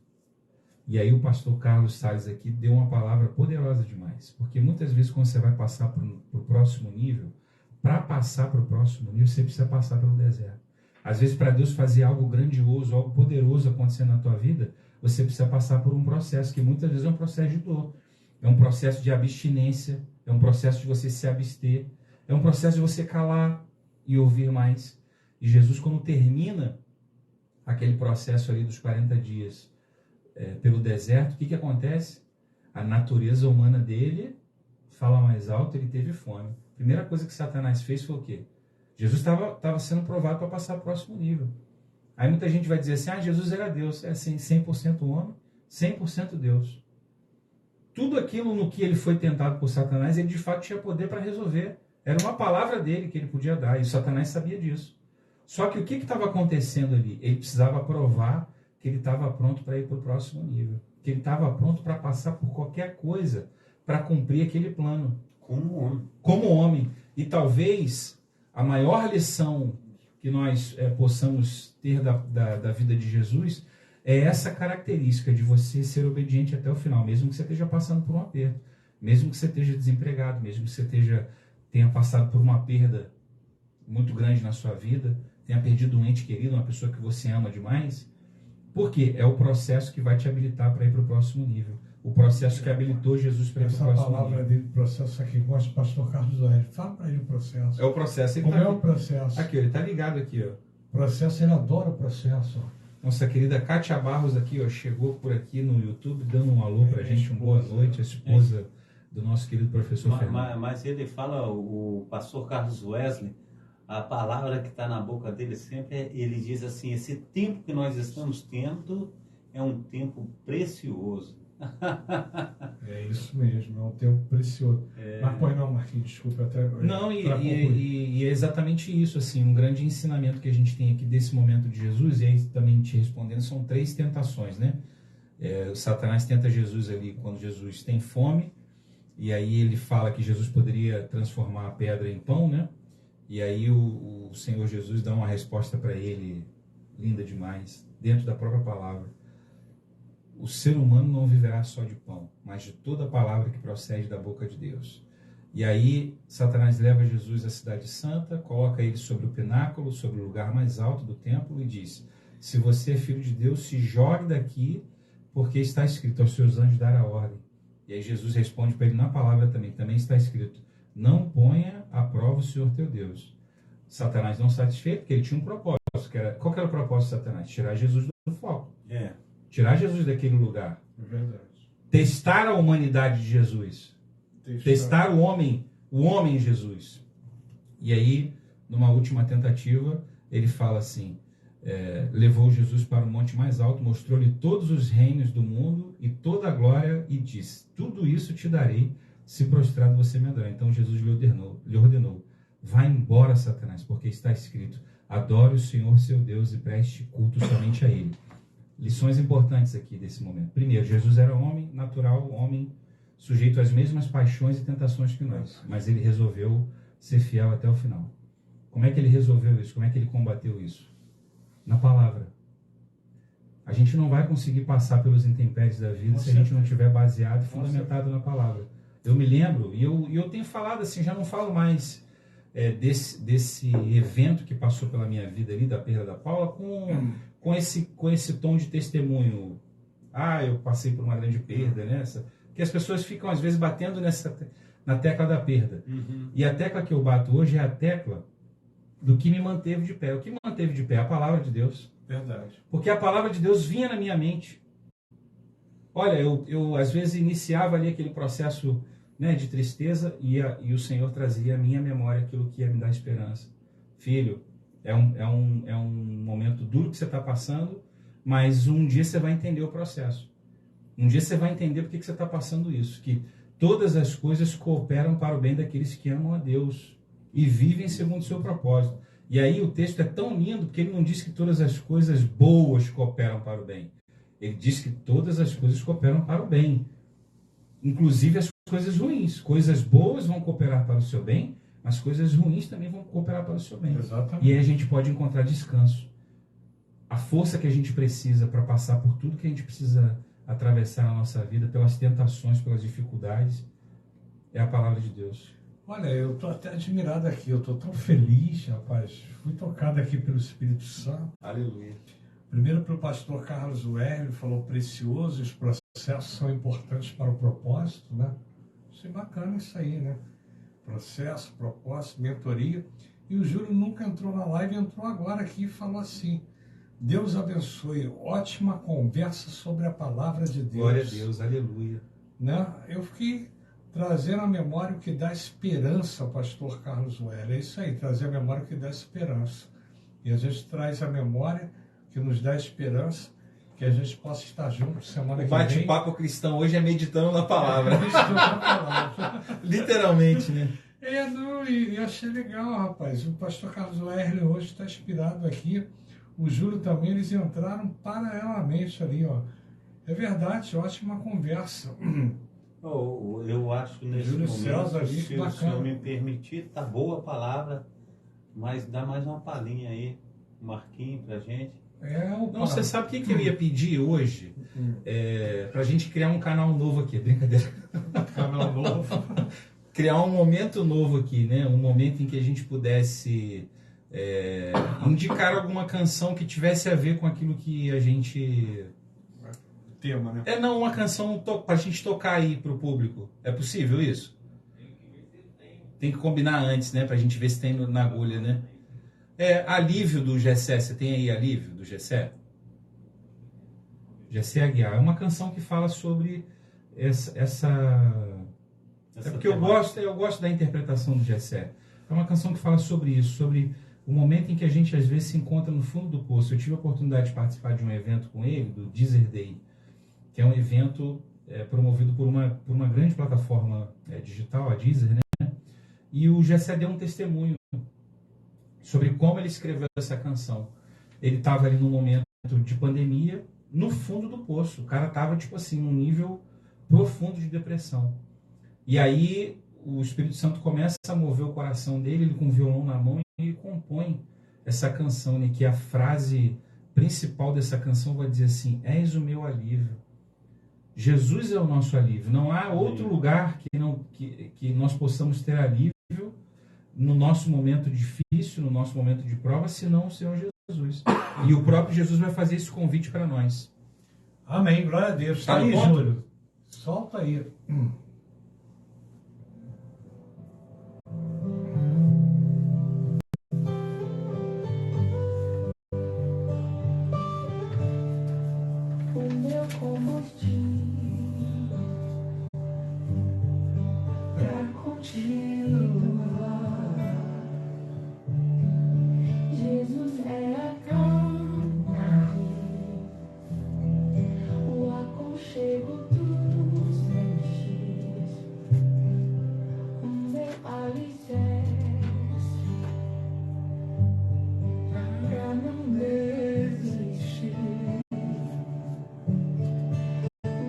E aí o pastor Carlos Salles aqui deu uma palavra poderosa demais. Porque muitas vezes quando você vai passar para o próximo nível, para passar para o próximo nível, você precisa passar pelo deserto. Às vezes, para Deus fazer algo grandioso, algo poderoso acontecer na tua vida, você precisa passar por um processo, que muitas vezes é um processo de dor. É um processo de abstinência, é um processo de você se abster, é um processo de você calar e ouvir mais. E Jesus, quando termina aquele processo ali dos 40 dias pelo deserto, o que acontece? A natureza humana dele fala mais alto, ele teve fome. A primeira coisa que Satanás fez foi o quê? Jesus estava sendo provado para passar para o próximo nível. Aí muita gente vai dizer assim, Jesus era Deus. É assim, 100% homem, 100% Deus. Tudo aquilo no que ele foi tentado por Satanás, ele de fato tinha poder para resolver. Era uma palavra dele que ele podia dar, e Satanás sabia disso. Só que o que estava acontecendo ali? Ele precisava provar que ele estava pronto para ir para o próximo nível. Que ele estava pronto para passar por qualquer coisa para cumprir aquele plano. Como homem. Como homem. E talvez a maior lição que nós possamos ter da vida de Jesus é essa característica de você ser obediente até o final, mesmo que você esteja passando por um aperto, mesmo que você esteja desempregado, mesmo que você tenha passado por uma perda muito grande na sua vida, tenha perdido um ente querido, uma pessoa que você ama demais. Por quê? É o processo que vai te habilitar para ir para o próximo nível. O processo que habilitou Jesus para ir para o próximo nível. Essa palavra dele, processo aqui, gosta do pastor Carlos Oélio. Fala para ele o processo. É o processo. Como é o processo? Aqui, ele está ligado aqui, ó. Processo, ele adora o processo. Nossa querida Kátia Barros aqui, ó, chegou por aqui no YouTube, dando um alô para a gente, uma boa noite, a esposa do nosso querido professor Fernando. Mas ele fala, o pastor Carlos Wesley, a palavra que está na boca dele sempre, ele diz assim, esse tempo que nós estamos tendo é um tempo precioso. É isso mesmo, é um tempo precioso. Mas pois não, Marquinhos, desculpa até... Não, e é exatamente isso, assim, um grande ensinamento que a gente tem aqui desse momento de Jesus, e aí também te respondendo, são 3 tentações, né? O Satanás tenta Jesus ali quando Jesus tem fome, e aí ele fala que Jesus poderia transformar a pedra em pão, né? E aí o Senhor Jesus dá uma resposta para ele, linda demais, dentro da própria palavra. O ser humano não viverá só de pão, mas de toda a palavra que procede da boca de Deus. E aí Satanás leva Jesus à cidade santa, coloca ele sobre o pináculo, sobre o lugar mais alto do templo e diz, se você é filho de Deus, se jogue daqui, porque está escrito, aos seus anjos dar a ordem. E aí Jesus responde para ele na palavra também está escrito, não ponha à prova o Senhor teu Deus. Satanás não satisfeito, porque ele tinha um propósito. Qual que era o propósito de Satanás? Tirar Jesus do foco. Tirar Jesus daquele lugar. É verdade. Testar a humanidade de Jesus. Testar o homem Jesus. E aí, numa última tentativa, ele fala assim, levou Jesus para o monte mais alto, mostrou-lhe todos os reinos do mundo e toda a glória e disse, tudo isso te darei, se prostrado você me adorar. Então Jesus lhe ordenou, vá embora, Satanás, porque está escrito, adore o Senhor seu Deus e preste culto somente a Ele. Lições importantes aqui desse momento. Primeiro, Jesus era homem natural, homem sujeito às mesmas paixões e tentações que nós, mas ele resolveu ser fiel até o final. Como é que ele resolveu isso? Como é que ele combateu isso? Na palavra. A gente não vai conseguir passar pelos intempéries da vida se a gente não tiver baseado e fundamentado na palavra. Eu me lembro, e eu tenho falado assim, já não falo mais desse evento que passou pela minha vida ali, da perda da Paula, com esse tom de testemunho. Eu passei por uma grande perda, né? Que as pessoas ficam, às vezes, batendo na tecla da perda. Uhum. E a tecla que eu bato hoje é a tecla do que me manteve de pé. O que me manteve de pé? A palavra de Deus. Verdade. Porque a palavra de Deus vinha na minha mente. Olha, eu às vezes iniciava ali aquele processo, né, de tristeza e o Senhor trazia à minha memória aquilo que ia me dar esperança. Filho, é um momento duro que você está passando, mas um dia você vai entender o processo. Um dia você vai entender por que você está passando isso, que todas as coisas cooperam para o bem daqueles que amam a Deus e vivem segundo o seu propósito. E aí o texto é tão lindo porque ele não diz que todas as coisas boas cooperam para o bem. Ele diz que todas as coisas cooperam para o bem, inclusive as coisas ruins. Coisas boas vão cooperar para o seu bem, mas coisas ruins também vão cooperar para o seu bem. Exatamente. E aí a gente pode encontrar descanso. A força que a gente precisa para passar por tudo que a gente precisa atravessar na nossa vida, pelas tentações, pelas dificuldades, é a palavra de Deus. Olha, eu estou até admirado aqui, eu estou tão feliz, rapaz. Fui tocado aqui pelo Espírito Santo. Aleluia. Primeiro para o pastor Carlos Werner, falou precioso, os processos são importantes para o propósito, né? Achei bacana isso aí, né? Processo, propósito, mentoria. E o Júlio nunca entrou na live, entrou agora aqui e falou assim: Deus abençoe, ótima conversa sobre a palavra de Deus. Glória a Deus, aleluia. Né? Eu fiquei trazendo a memória o que dá esperança, pastor Carlos Werner. É isso aí, trazer a memória o que dá esperança. E a gente traz a memória que nos dá esperança, que a gente possa estar juntos semana O que vem. bate-papo cristão hoje é meditando na palavra. Meditando na palavra. Literalmente, né? Não, e achei legal, rapaz. O pastor Carlos Werner hoje está inspirado aqui. O Júlio também, eles entraram paralelamente ali, ó. É verdade, ótima conversa. Eu acho nesse Júlio momento, César ali, se o bacana. senhor me permitir, tá boa a palavra, mas dá mais uma palhinha aí, Marquinhos, pra gente. Não, você sabe o que eu ia pedir hoje? Pra gente criar um canal novo aqui, brincadeira. Canal novo. Criar um momento novo aqui, né? Um momento em que a gente pudesse indicar alguma canção que tivesse a ver com aquilo que a gente... Tema, né? Não, uma canção pra gente tocar aí pro público. É possível isso? Tem que combinar antes, né? Pra gente ver se tem na agulha, né? Alívio do Gessé. Você tem aí Alívio do Gessé? Gessé Aguiar. É uma canção que fala sobre essa porque eu gosto da interpretação do Gessé. É uma canção que fala sobre isso, sobre o momento em que a gente às vezes se encontra no fundo do poço. Eu tive a oportunidade de participar de um evento com ele, do Deezer Day, que é um evento promovido por uma grande plataforma digital, a Deezer, né? E o Gessé deu um testemunho sobre como ele escreveu essa canção. Ele estava ali num momento de pandemia, no fundo do poço. O cara estava, tipo assim, num nível profundo de depressão. E aí o Espírito Santo começa a mover o coração dele, ele com o violão na mão, e compõe essa canção, né, que a frase principal dessa canção vai dizer assim: és o meu alívio. Jesus é o nosso alívio. Não há outro lugar que nós possamos ter alívio no nosso momento difícil, no nosso momento de prova, senão o Senhor Jesus. E o próprio Jesus vai fazer esse convite para nós. Amém, glória a Deus. Tá Tá aí, no ponto? Júlio. Solta aí. O meu combustível pra continuar. Jesus é a calma, o aconchego dos meus dias, o meu alicerce pra não desistir.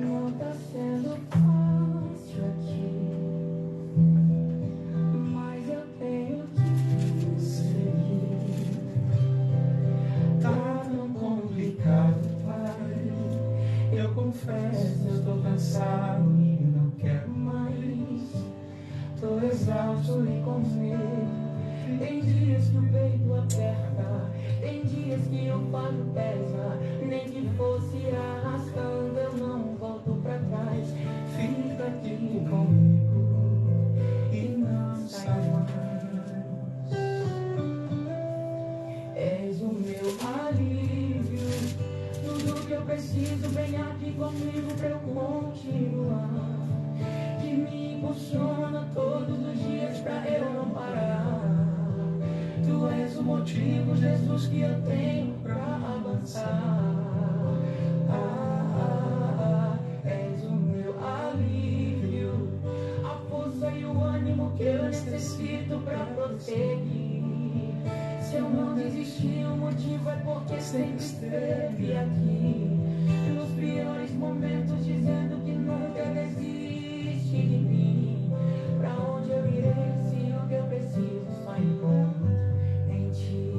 Não tá sendo fácil aqui, mas eu tenho que seguir. Tá tão complicado, pai. Eu confesso, eu tô cansado e não quero mais. Tô exausto e com medo. Tem dias que o peito aperta, tem dias que o fardo pesa. Nem que fosse arrastando, eu não volto pra trás. Fica aqui comigo e não sai mais. És o meu alívio, tudo que eu preciso. preciso, vem aqui comigo pra eu continuar. Que me impulsiona todos os dias pra eu não parar. Tu és o motivo, Jesus, que eu tenho pra avançar. És o meu alívio, a força e o ânimo que eu necessito pra prosseguir. Se eu não desistir, o motivo é porque sempre esteve aqui. Nos piores momentos, dizendo que nunca desiste de mim. Pra onde eu irei, se o que eu preciso só encontro em ti.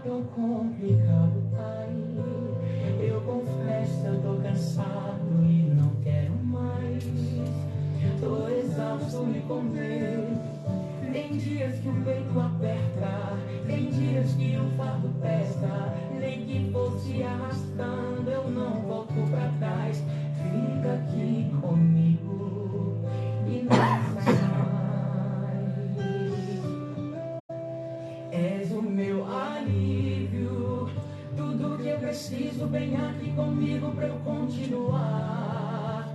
Tão complicado, Pai. Eu confesso, eu tô cansado e não quero mais. Tô exausto e com medo. Tem dias que o peito aperta, tem dias que o fardo pesa. Nem que fosse arrastando, eu não volto pra trás. Fica aqui comigo e não sai mais. És o meu alívio, tudo que eu preciso, vem aqui comigo pra eu continuar.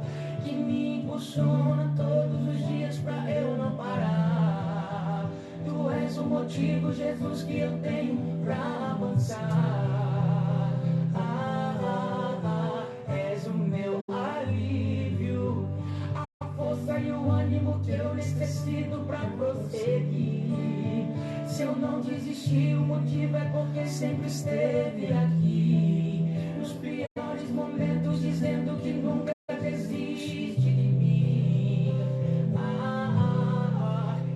Que me impulsiona todos os dias pra eu não parar. Tu és o motivo, Jesus, que eu tenho pra avançar. És o meu alívio, a força e o ânimo que eu necessito pra prosseguir. Se eu não desistir, o motivo é porque sempre esteve aqui. Nos piores momentos, dizendo que nunca desiste de mim.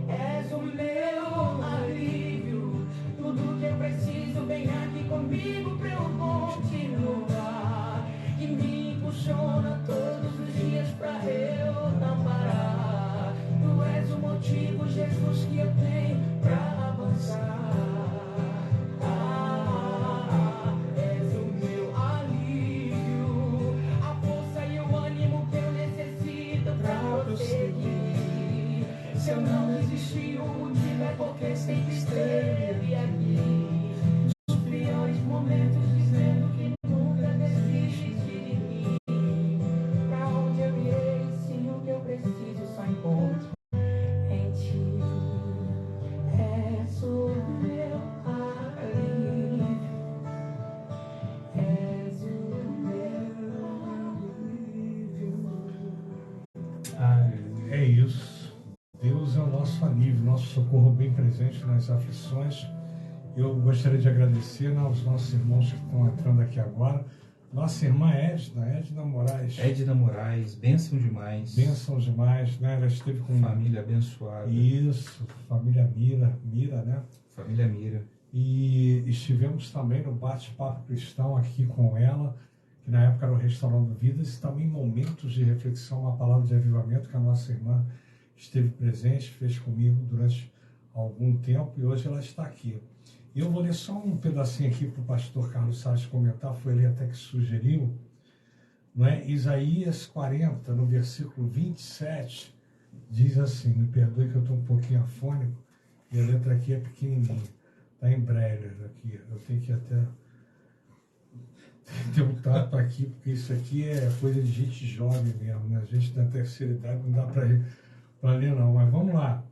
És o meu alívio, tudo que eu preciso, vem aqui comigo pra eu continuar. Que me impulsiona todos os dias pra eu não parar. Tu és o motivo, Jesus, que eu tenho pra avançar. És o meu alívio, a força e o ânimo que eu necessito pra prosseguir. Se eu não desistir, o motivo é porque sempre esteve aqui. Nos piores momentos, dizendo que nunca desiste de mim. Pra onde eu irei, se o que eu preciso só encontro em ti. És o meu alívio, és o meu alívio. É isso. Deus é o nosso alívio, nosso socorro bem presente nas aflições. Eu gostaria de agradecer aos nossos irmãos que estão entrando aqui agora. Nossa irmã Edna Moraes. Edna Moraes, bênção demais. Bênção demais, né? Ela esteve com Família abençoada. Isso, família Mira, né? Família Mira. E estivemos também no bate-papo cristão aqui com ela, que na época era o Restaurando Vidas, e também momentos de reflexão, uma palavra de avivamento que a nossa irmã esteve presente, fez comigo durante algum tempo, e hoje ela está aqui. Eu vou ler só um pedacinho aqui para o pastor Carlos Salles comentar, foi ele até que sugeriu, não é? Isaías 40, no versículo 27, diz assim, me perdoe que eu estou um pouquinho afônico, e a letra aqui é pequenininha, está em braille aqui, eu tenho que até ter um tato aqui, porque isso aqui é coisa de gente jovem mesmo, né? A gente da terceira idade não dá para ler não, mas vamos lá.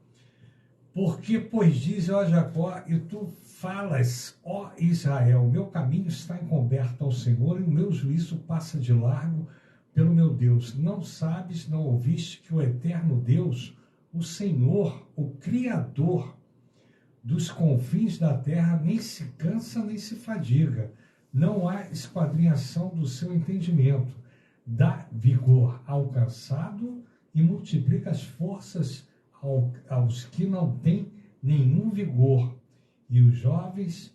Porque, pois diz, ó Jacó, e tu falas, ó Israel, meu caminho está encoberto ao Senhor, e o meu juízo passa de largo pelo meu Deus. Não sabes, não ouviste que o eterno Deus, o Senhor, o Criador dos confins da terra, nem se cansa, nem se fadiga. Não há esquadrinhação do seu entendimento. Dá vigor ao cansado e multiplica as forças aos que não têm nenhum vigor. E os jovens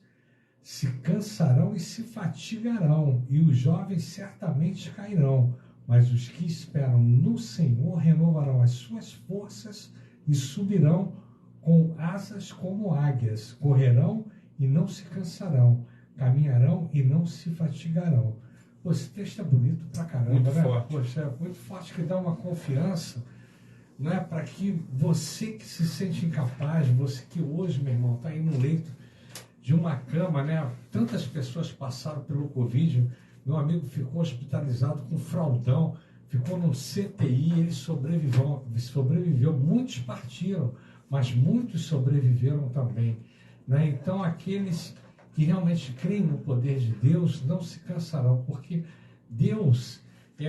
se cansarão e se fatigarão, e os jovens certamente cairão. Mas os que esperam no Senhor renovarão as suas forças e subirão com asas como águias, correrão e não se cansarão, caminharão e não se fatigarão. Pô, esse texto é bonito pra caramba, Muito né? forte. Poxa, é muito forte, que dá uma confiança, não é? Para que você que se sente incapaz, você que hoje, meu irmão, está aí no leito de uma cama, né? Tantas pessoas passaram pelo Covid, meu amigo ficou hospitalizado com fraldão, ficou no CTI, ele sobreviveu, muitos partiram, mas muitos sobreviveram também, né? Então, aqueles que realmente creem no poder de Deus não se cansarão, porque Deus,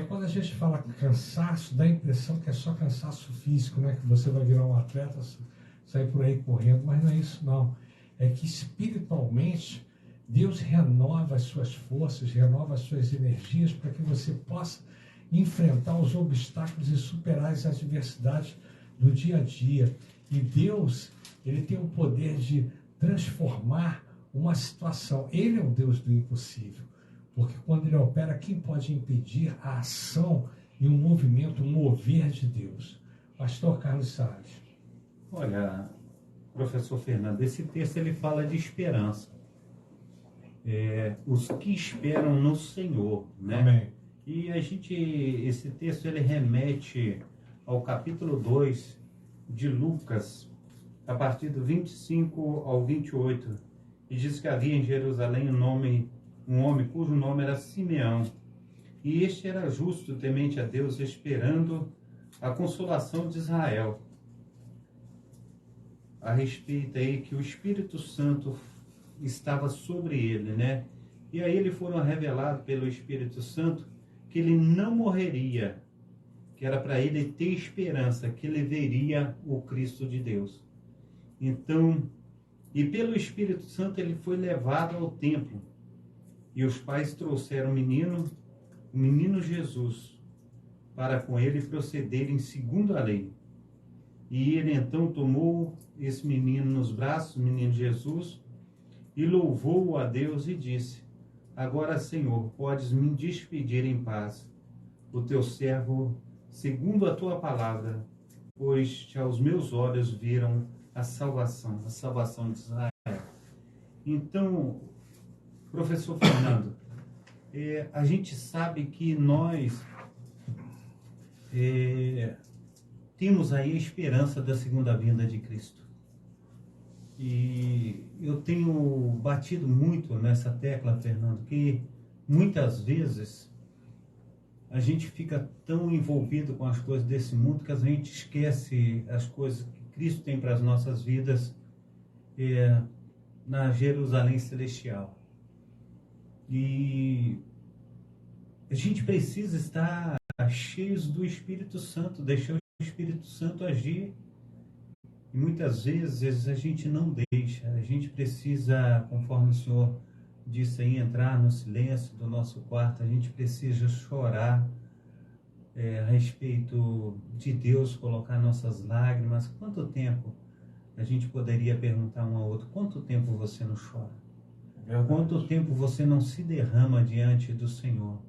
quando a gente fala cansaço, dá a impressão que é só cansaço físico, né? Que você vai virar um atleta, sair por aí correndo, mas não é isso não. É que espiritualmente Deus renova as suas forças, renova as suas energias para que você possa enfrentar os obstáculos e superar as adversidades do dia a dia. E Deus, ele tem o poder de transformar uma situação. Ele é o Deus do impossível, porque quando ele opera, quem pode impedir a ação e um movimento, um mover de Deus? Pastor Carlos Salles. Olha, professor Fernando, esse texto ele fala de esperança. Os que esperam no Senhor, né? Amém. E esse texto ele remete ao capítulo 2 de Lucas, a partir do 25 ao 28, e diz que havia em Jerusalém um homem cujo nome era Simeão, e este era justo, temente a Deus, esperando a consolação de Israel. A respeito aí que o Espírito Santo estava sobre ele, né? E aí ele foram revelado pelo Espírito Santo que ele não morreria, que era para ele ter esperança, que ele veria o Cristo de Deus. Então, e pelo Espírito Santo ele foi levado ao templo, e os pais trouxeram o menino Jesus, para com ele procederem segundo a lei. E ele então tomou esse menino nos braços, o menino Jesus, e louvou a Deus e disse: agora, Senhor, podes me despedir em paz, o teu servo, segundo a tua palavra, pois aos meus olhos viram a salvação de Israel. Então, professor Fernando, a gente sabe que nós temos aí a esperança da segunda vinda de Cristo. E eu tenho batido muito nessa tecla, Fernando, que muitas vezes a gente fica tão envolvido com as coisas desse mundo que a gente esquece as coisas que Cristo tem para as nossas vidas na Jerusalém Celestial. E a gente precisa estar cheios do Espírito Santo, deixar o Espírito Santo agir. E muitas vezes a gente não deixa, a gente precisa, conforme o Senhor disse aí, entrar no silêncio do nosso quarto, a gente precisa chorar a respeito de Deus, colocar nossas lágrimas. Quanto tempo a gente poderia perguntar um ao outro, quanto tempo você não chora? Verdade. Quanto tempo você não se derrama diante do Senhor?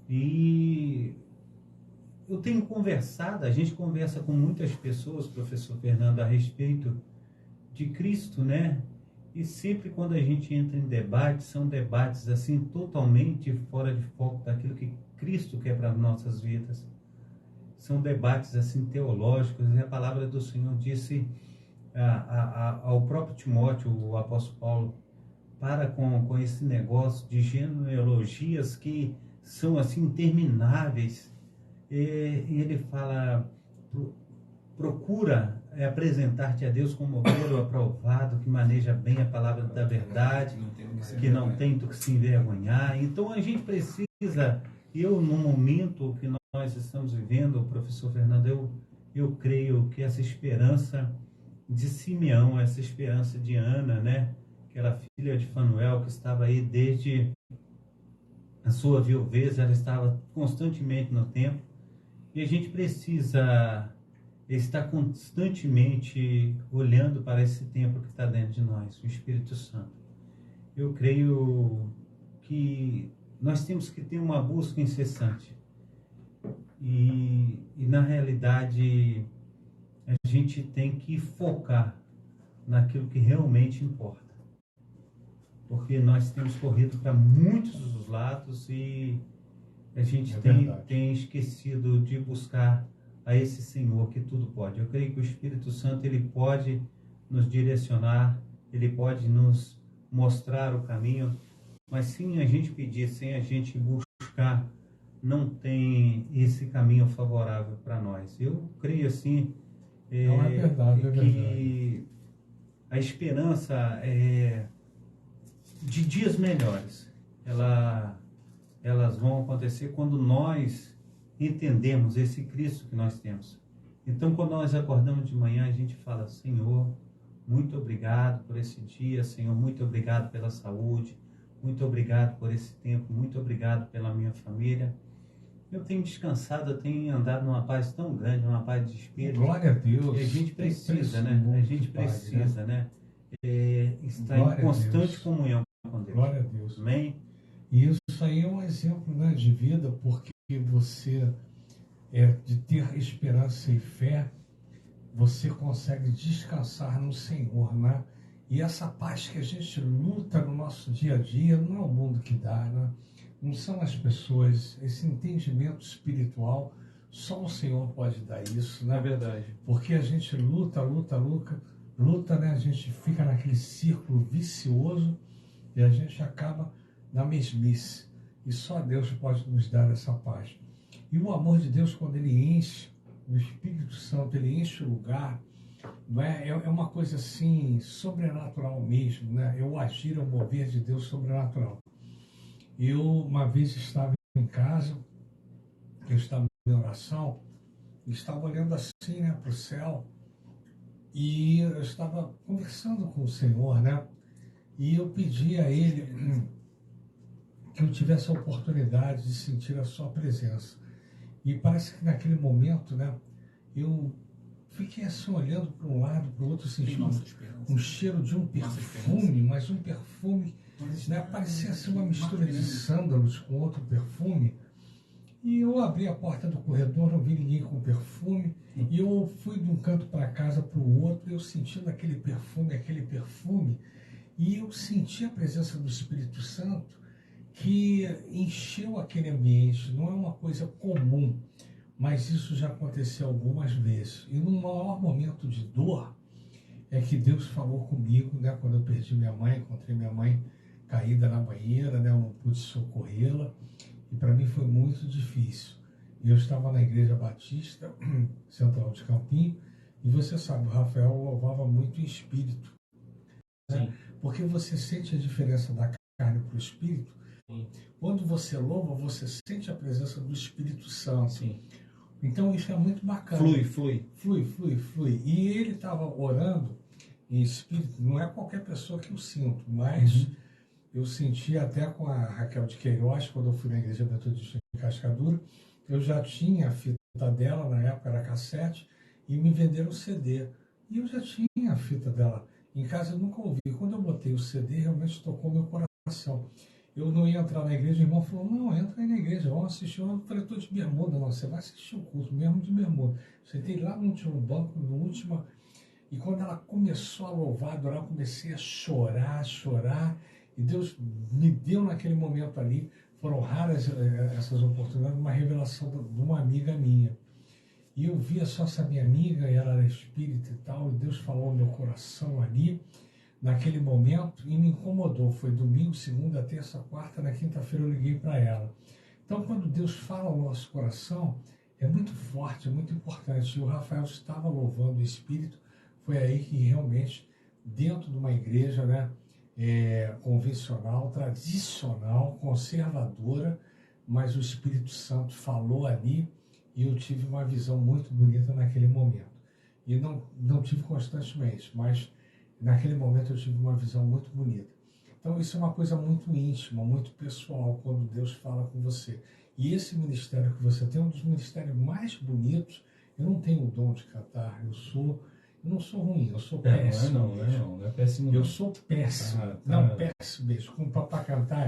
E eu tenho conversado, a gente conversa com muitas pessoas, professor Fernando, a respeito de Cristo, né? E sempre quando a gente entra em debates, são debates assim totalmente fora de foco daquilo que Cristo quer para as nossas vidas. São debates assim teológicos, e a palavra do Senhor disse ao próprio Timóteo, o apóstolo Paulo, para com esse negócio de genealogias que são assim intermináveis. E ele fala: procura apresentar-te a Deus como ovelha aprovado, que maneja bem a palavra da verdade, que não tem do que se envergonhar. Então a gente precisa, no momento que nós estamos vivendo, professor Fernando, eu creio que essa esperança de Simeão, essa esperança de Ana, né, que era filha de Fanuel, que estava aí desde a sua viuvez, ela estava constantemente no templo. E a gente precisa estar constantemente olhando para esse templo que está dentro de nós, o Espírito Santo. Eu creio que nós temos que ter uma busca incessante. E na realidade, a gente tem que focar naquilo que realmente importa. porque nós temos corrido para muitos dos lados e a gente tem esquecido de buscar a esse Senhor que tudo pode. Eu creio que o Espírito Santo, ele pode nos direcionar, ele pode nos mostrar o caminho, mas sem a gente pedir, sem a gente buscar, não tem esse caminho favorável para nós. Eu creio assim, que a esperança de dias melhores, elas vão acontecer quando nós entendemos esse Cristo que nós temos. Então, quando nós acordamos de manhã, a gente fala: Senhor, muito obrigado por esse dia, Senhor, muito obrigado pela saúde, muito obrigado por esse tempo, muito obrigado pela minha família. Eu tenho descansado, eu tenho andado numa paz tão grande, numa paz de espírito. Glória a Deus. E a gente precisa, né? A gente precisa, né? Estar em constante comunhão com Deus. Glória a Deus. Amém? E isso aí é um exemplo, né, de vida, porque você, de ter esperança e fé, você consegue descansar no Senhor, né? E essa paz que a gente luta no nosso dia a dia, não é o mundo que dá, né? Não são as pessoas, esse entendimento espiritual, só o Senhor pode dar isso, né? É verdade. Porque a gente luta, né? A gente fica naquele círculo vicioso e a gente acaba na mesmice. E só Deus pode nos dar essa paz. E o amor de Deus, quando ele enche, o Espírito Santo, ele enche o lugar, não é? É uma coisa assim, sobrenatural mesmo, né? É o agir, é o mover de Deus sobrenatural. Eu, uma vez, estava em casa, eu estava em oração, estava olhando assim, né, para o céu, e eu estava conversando com o Senhor, né? E eu pedi a Ele que eu tivesse a oportunidade de sentir a sua presença. E parece que naquele momento, né, eu fiquei assim olhando para um lado, para o outro, sentindo um cheiro de um perfume, mas um perfume, né, parecia ser uma mistura de sândalos com outro perfume. E eu abri a porta do corredor, não vi ninguém com perfume, e eu fui de um canto para casa para o outro, eu sentindo aquele perfume, e eu senti a presença do Espírito Santo que encheu aquele ambiente. Não é uma coisa comum, mas isso já aconteceu algumas vezes. E no maior momento de dor é que Deus falou comigo, né? Quando eu perdi minha mãe, encontrei minha mãe caída na banheira, né? Eu não pude socorrê-la, e para mim foi muito difícil. E eu estava na Igreja Batista Central de Campinho, e você sabe, o Rafael louvava muito em espírito, né? Porque você sente a diferença da carne para o espírito. Sim. Quando você louva, você sente a presença do Espírito Santo. Sim. Então isso é muito bacana. Flui. E ele estava orando em espírito, não é qualquer pessoa que eu sinto, mas eu senti até com a Raquel de Queiroz, quando eu fui na Igreja Metodista de Cascadura, eu já tinha a fita dela, na época era cassete, e me venderam o CD. E eu já tinha a fita dela. Em casa eu nunca ouvi. Quando eu botei o CD, realmente tocou meu coração. Eu não ia entrar na igreja, o irmão falou: não, entra aí na igreja, vamos assistir. Eu falei: estou de bermuda. Não, você vai assistir o culto mesmo de bermuda. Sentei lá no último banco, no último. E quando ela começou a louvar, adorar, eu comecei a chorar. E Deus me deu naquele momento ali, foram raras essas oportunidades, uma revelação de uma amiga minha. E eu via só essa minha amiga, e ela era espírita e tal, e Deus falou no meu coração ali, naquele momento, e me incomodou. Foi domingo, segunda, terça, quarta, na quinta-feira eu liguei para ela. Então, quando Deus fala ao nosso coração, é muito forte, é muito importante. E o Rafael estava louvando o Espírito, foi aí que realmente, dentro de uma igreja, né, convencional, tradicional, conservadora, mas o Espírito Santo falou ali, e eu tive uma visão muito bonita naquele momento. E não tive constantemente, mas naquele momento eu tive uma visão muito bonita. Então isso é uma coisa muito íntima, muito pessoal, quando Deus fala com você. E esse ministério que você tem é um dos ministérios mais bonitos. Eu não tenho o dom de cantar, eu não sou ruim, eu sou péssimo. Não é péssimo. Eu sou péssimo. Não, péssimo mesmo. Como para cantar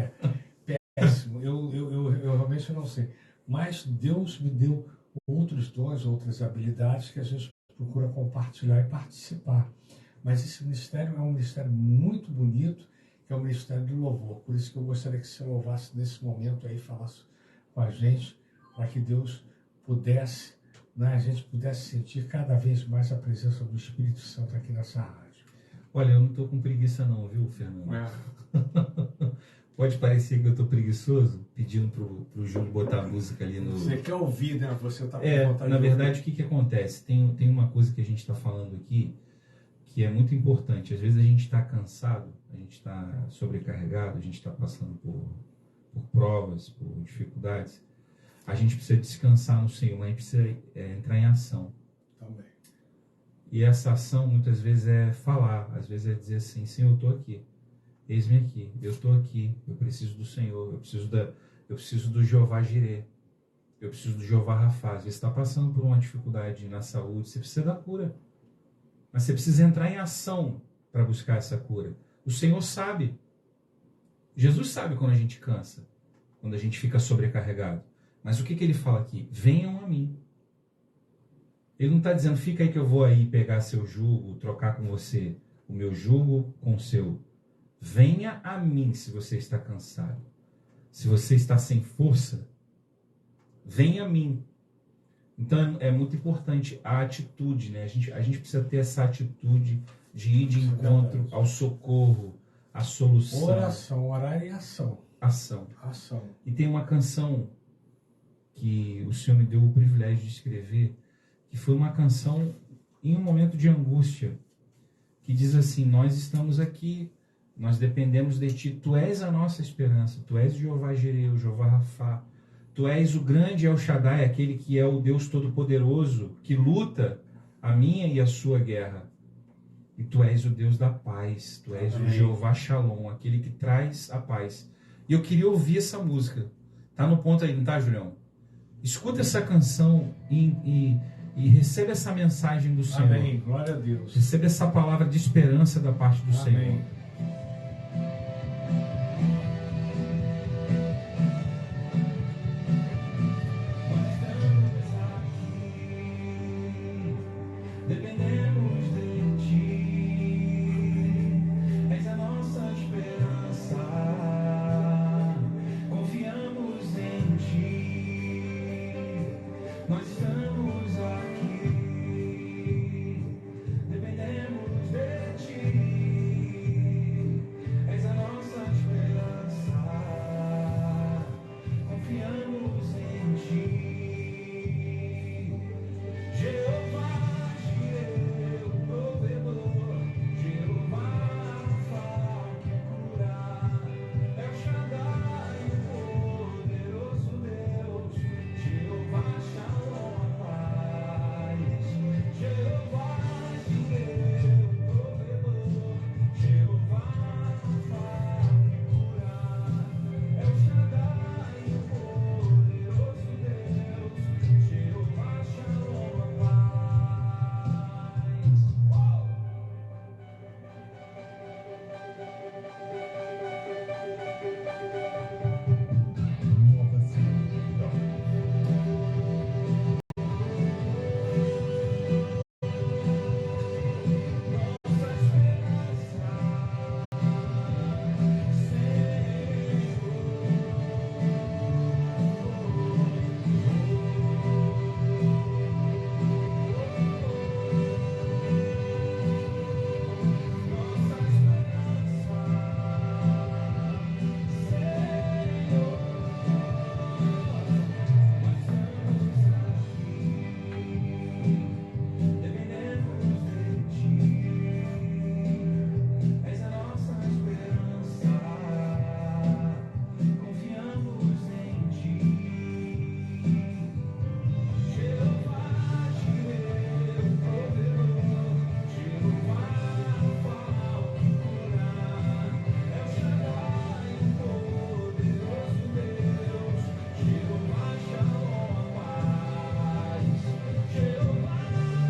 é péssimo. Eu realmente não sei. Mas Deus me deu outros dons, outras habilidades que a gente procura compartilhar e participar. Mas esse ministério é um ministério muito bonito, que é o Ministério do Louvor. Por isso que eu gostaria que você louvasse nesse momento aí, falasse com a gente, para que Deus pudesse, né, a gente pudesse sentir cada vez mais a presença do Espírito Santo aqui nessa rádio. Olha, eu não estou com preguiça não, viu, Fernando? Pode parecer que eu estou preguiçoso, pedindo pro Júlio botar a música ali no... Você quer ouvir, né? Você está com vontade na de verdade, ouvir. o que acontece? Tem uma coisa que a gente está falando aqui que é muito importante. Às vezes a gente está cansado, a gente está sobrecarregado, a gente está passando por provas, por dificuldades. A gente precisa descansar no Senhor, mas a gente precisa entrar em ação. Também. E essa ação, muitas vezes, é falar. Às vezes é dizer assim, Senhor, eu estou aqui. Eis-me aqui. Eu estou aqui. Eu preciso do Senhor. Eu preciso do Jeová Jireh. Eu preciso do Jeová Rafá. Você está passando por uma dificuldade na saúde. Você precisa da cura. Mas você precisa entrar em ação para buscar essa cura. O Senhor sabe. Jesus sabe quando a gente cansa. Quando a gente fica sobrecarregado. Mas o que ele fala aqui? Venham a mim. Ele não está dizendo, fica aí que eu vou aí pegar seu jugo, trocar com você o meu jugo com o seu. Venha a mim se você está cansado. Se você está sem força, venha a mim. Então é muito importante a atitude, né? A gente precisa ter essa atitude de ir de encontro ao socorro, à solução. Oração, orar e ação. Ação. Ação. E tem uma canção que o Senhor me deu o privilégio de escrever, que foi uma canção em um momento de angústia, que diz assim, nós estamos aqui, nós dependemos de Ti, Tu és a nossa esperança, Tu és o Jeová Jireh, o Jeová Rafá, Tu és o grande El Shaddai, aquele que é o Deus Todo-Poderoso, que luta a minha e a sua guerra. E Tu és o Deus da paz, Tu és o Jeová Shalom, aquele que traz a paz. E eu queria ouvir essa música. Tá no ponto aí, não tá, Julião? Escuta essa canção e receba essa mensagem do Senhor. Amém. Glória a Deus. Receba essa palavra de esperança da parte do Amém. Senhor. Dependemos de Ti, és a nossa esperança, confiamos em Ti, nós estamos aqui, dependemos de Ti, és a nossa esperança, confiamos em Ti. Jeová Jireh, o provedor, Jeová Rafá, que cura, El Shaddai, o poderoso Deus, Jeová Shalom, a paz, Jeová Jireh, o provedor, Jeová Rafá, que cura, El Shaddai, o poderoso Deus, Jeová Shalom, a paz. És a nossa esperança, confiamos em Ti. Jeová Jireh, o provedor, Jeová Rafá, o que cura, El Shaddai, o poderoso Deus, Jeová Shalom, a paz, Jeová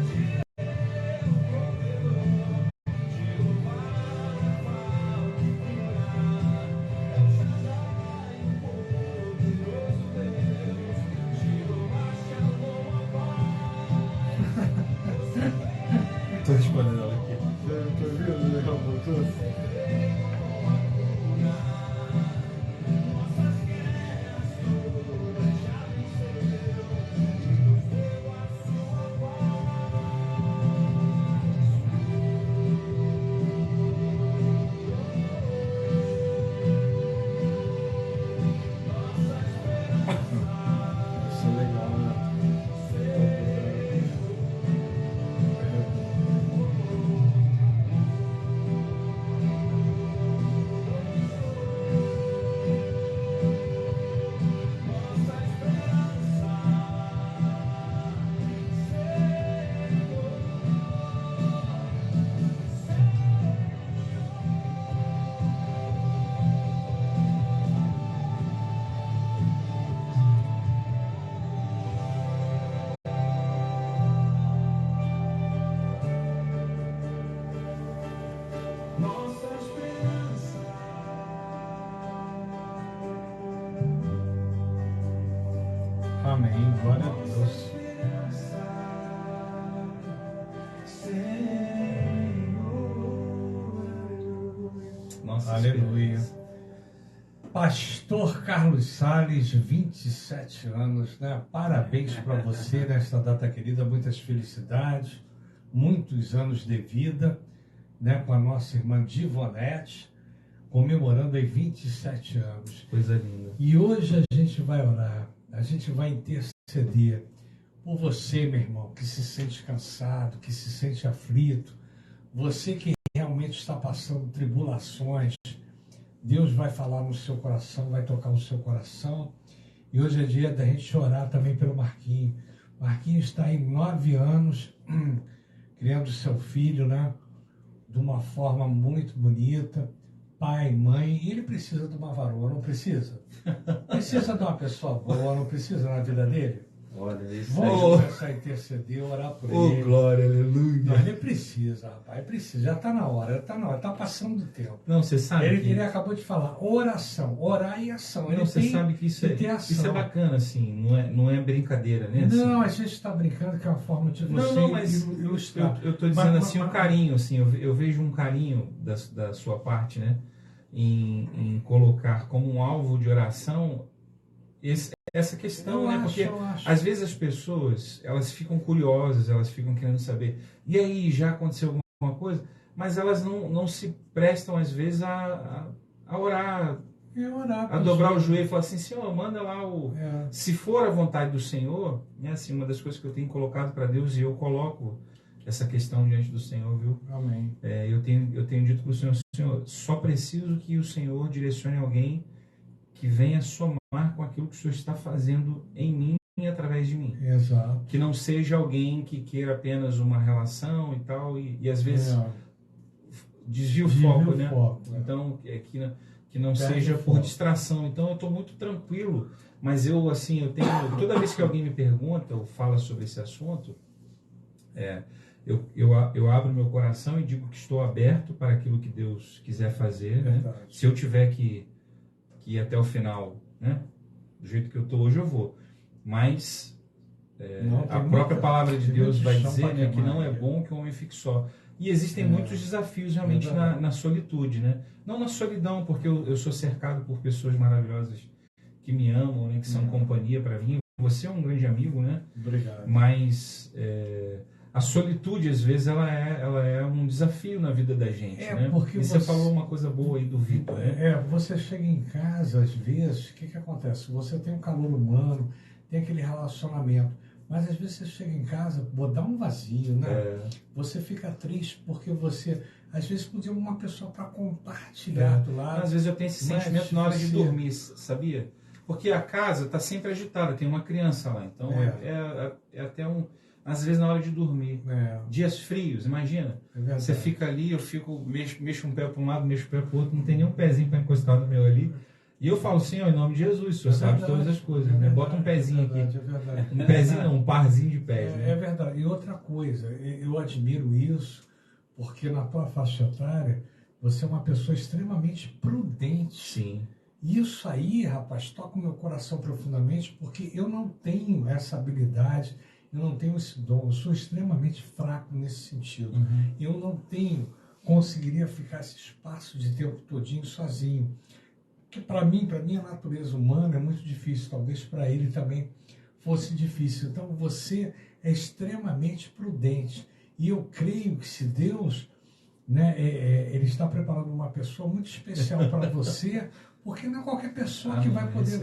Jireh, o provedor, Jeová Rafá, o que cura, El Shaddai, o poderoso Deus, Jeová Shalom, a paz. Estou respondendo ela aqui. Tô vendo, legal, voltou? Amém. Glória a Deus. Nossa, Aleluia. esperança. Pastor Carlos Salles, 27 anos, né? Parabéns para você nesta data querida, muitas felicidades, muitos anos de vida, né? Com a nossa irmã Divonete, comemorando aí 27 anos. Coisa linda. E hoje a gente vai orar, a gente vai interceder por você, meu irmão, que se sente cansado, que se sente aflito, você que realmente está passando tribulações. Deus vai falar no seu coração, vai tocar no seu coração. E hoje é dia da gente orar também pelo Marquinho. Marquinho está em 9 anos, criando seu filho, né? De uma forma muito bonita. Pai, mãe, e ele precisa de uma varoa, não precisa? Precisa de uma pessoa boa, não precisa na vida dele? Olha, isso Vamos aí. começar a interceder, orar por Oh, ele. glória, aleluia. Não, ele precisa, rapaz, precisa. Já está na hora, está passando do tempo. Não, você sabe Ele acabou de falar, oração, orar e ação. Não, Ele você tem sabe que isso que ter é ação. bacana, assim, não é brincadeira, né? Assim. Não, a gente está brincando que é uma forma de você Não, mas ilustrar. eu estou dizendo assim, um carinho, assim, eu vejo um carinho da sua parte, né? Em colocar como um alvo de oração essa questão, né? Porque eu acho. às vezes as pessoas, elas ficam curiosas, elas ficam querendo saber, e aí, já aconteceu alguma coisa? Mas elas não se prestam, às vezes, a orar, Orar a dobrar o joelho e falar assim, Senhor, manda lá se for a vontade do Senhor, né? Assim, uma das coisas que eu tenho colocado para Deus, e eu coloco essa questão diante do Senhor, viu? Amém. Eu tenho dito para o Senhor, só preciso que o Senhor direcione alguém que venha somar com aquilo que o Senhor está fazendo em mim e através de mim. Exato. Que não seja alguém que queira apenas uma relação e tal, e às vezes desvia o foco, né? Então, que não seja por distração. Então, eu estou muito tranquilo, mas eu toda vez que alguém me pergunta ou fala sobre esse assunto, eu abro meu coração e digo que estou aberto para aquilo que Deus quiser fazer, né? Se eu tiver que ir até o final, né? Do jeito que eu estou hoje, eu vou. Mas a própria palavra de Deus vai dizer, né, que não é bom que o homem fique só. E existem muitos desafios realmente na solitude, né? Não na solidão, porque eu sou cercado por pessoas maravilhosas que me amam, né, que são companhia para mim. Você é um grande amigo, né? Obrigado. Mas a solitude, às vezes, ela é um desafio na vida da gente, né? Porque e você falou uma coisa boa aí do Vitor, né? Você chega em casa, às vezes, o que acontece? Você tem um calor humano, tem aquele relacionamento, mas às vezes você chega em casa, dá um vazio, né? Você fica triste porque você, às vezes, podia uma pessoa para compartilhar do lado. Às vezes eu tenho esse sentimento na hora de dormir, sabia? Porque a casa está sempre agitada, tem uma criança lá, então é até às vezes na hora de dormir. Dias frios, imagina. Você fica ali, mexo um pé para um lado, mexo o pé para o outro, não tem nenhum pezinho para encostar no meu ali. E eu falo, Senhor, em nome de Jesus, o Senhor sabe todas as coisas, né? Bota um pezinho aqui. É verdade. Um pezinho não, um parzinho de pés, né? É verdade. E outra coisa, eu admiro isso, porque na tua faixa etária, você é uma pessoa extremamente prudente. Sim. Isso aí, rapaz, toca o meu coração profundamente, porque eu não tenho essa habilidade, eu não tenho esse dom, eu sou extremamente fraco nesse sentido. Eu não conseguiria ficar esse espaço de tempo todinho sozinho. Que para mim, a natureza humana é muito difícil, talvez para ele também fosse difícil. Então você é extremamente prudente. E eu creio que se Deus, né, ele está preparando uma pessoa muito especial para você, porque não é qualquer pessoa que vai poder,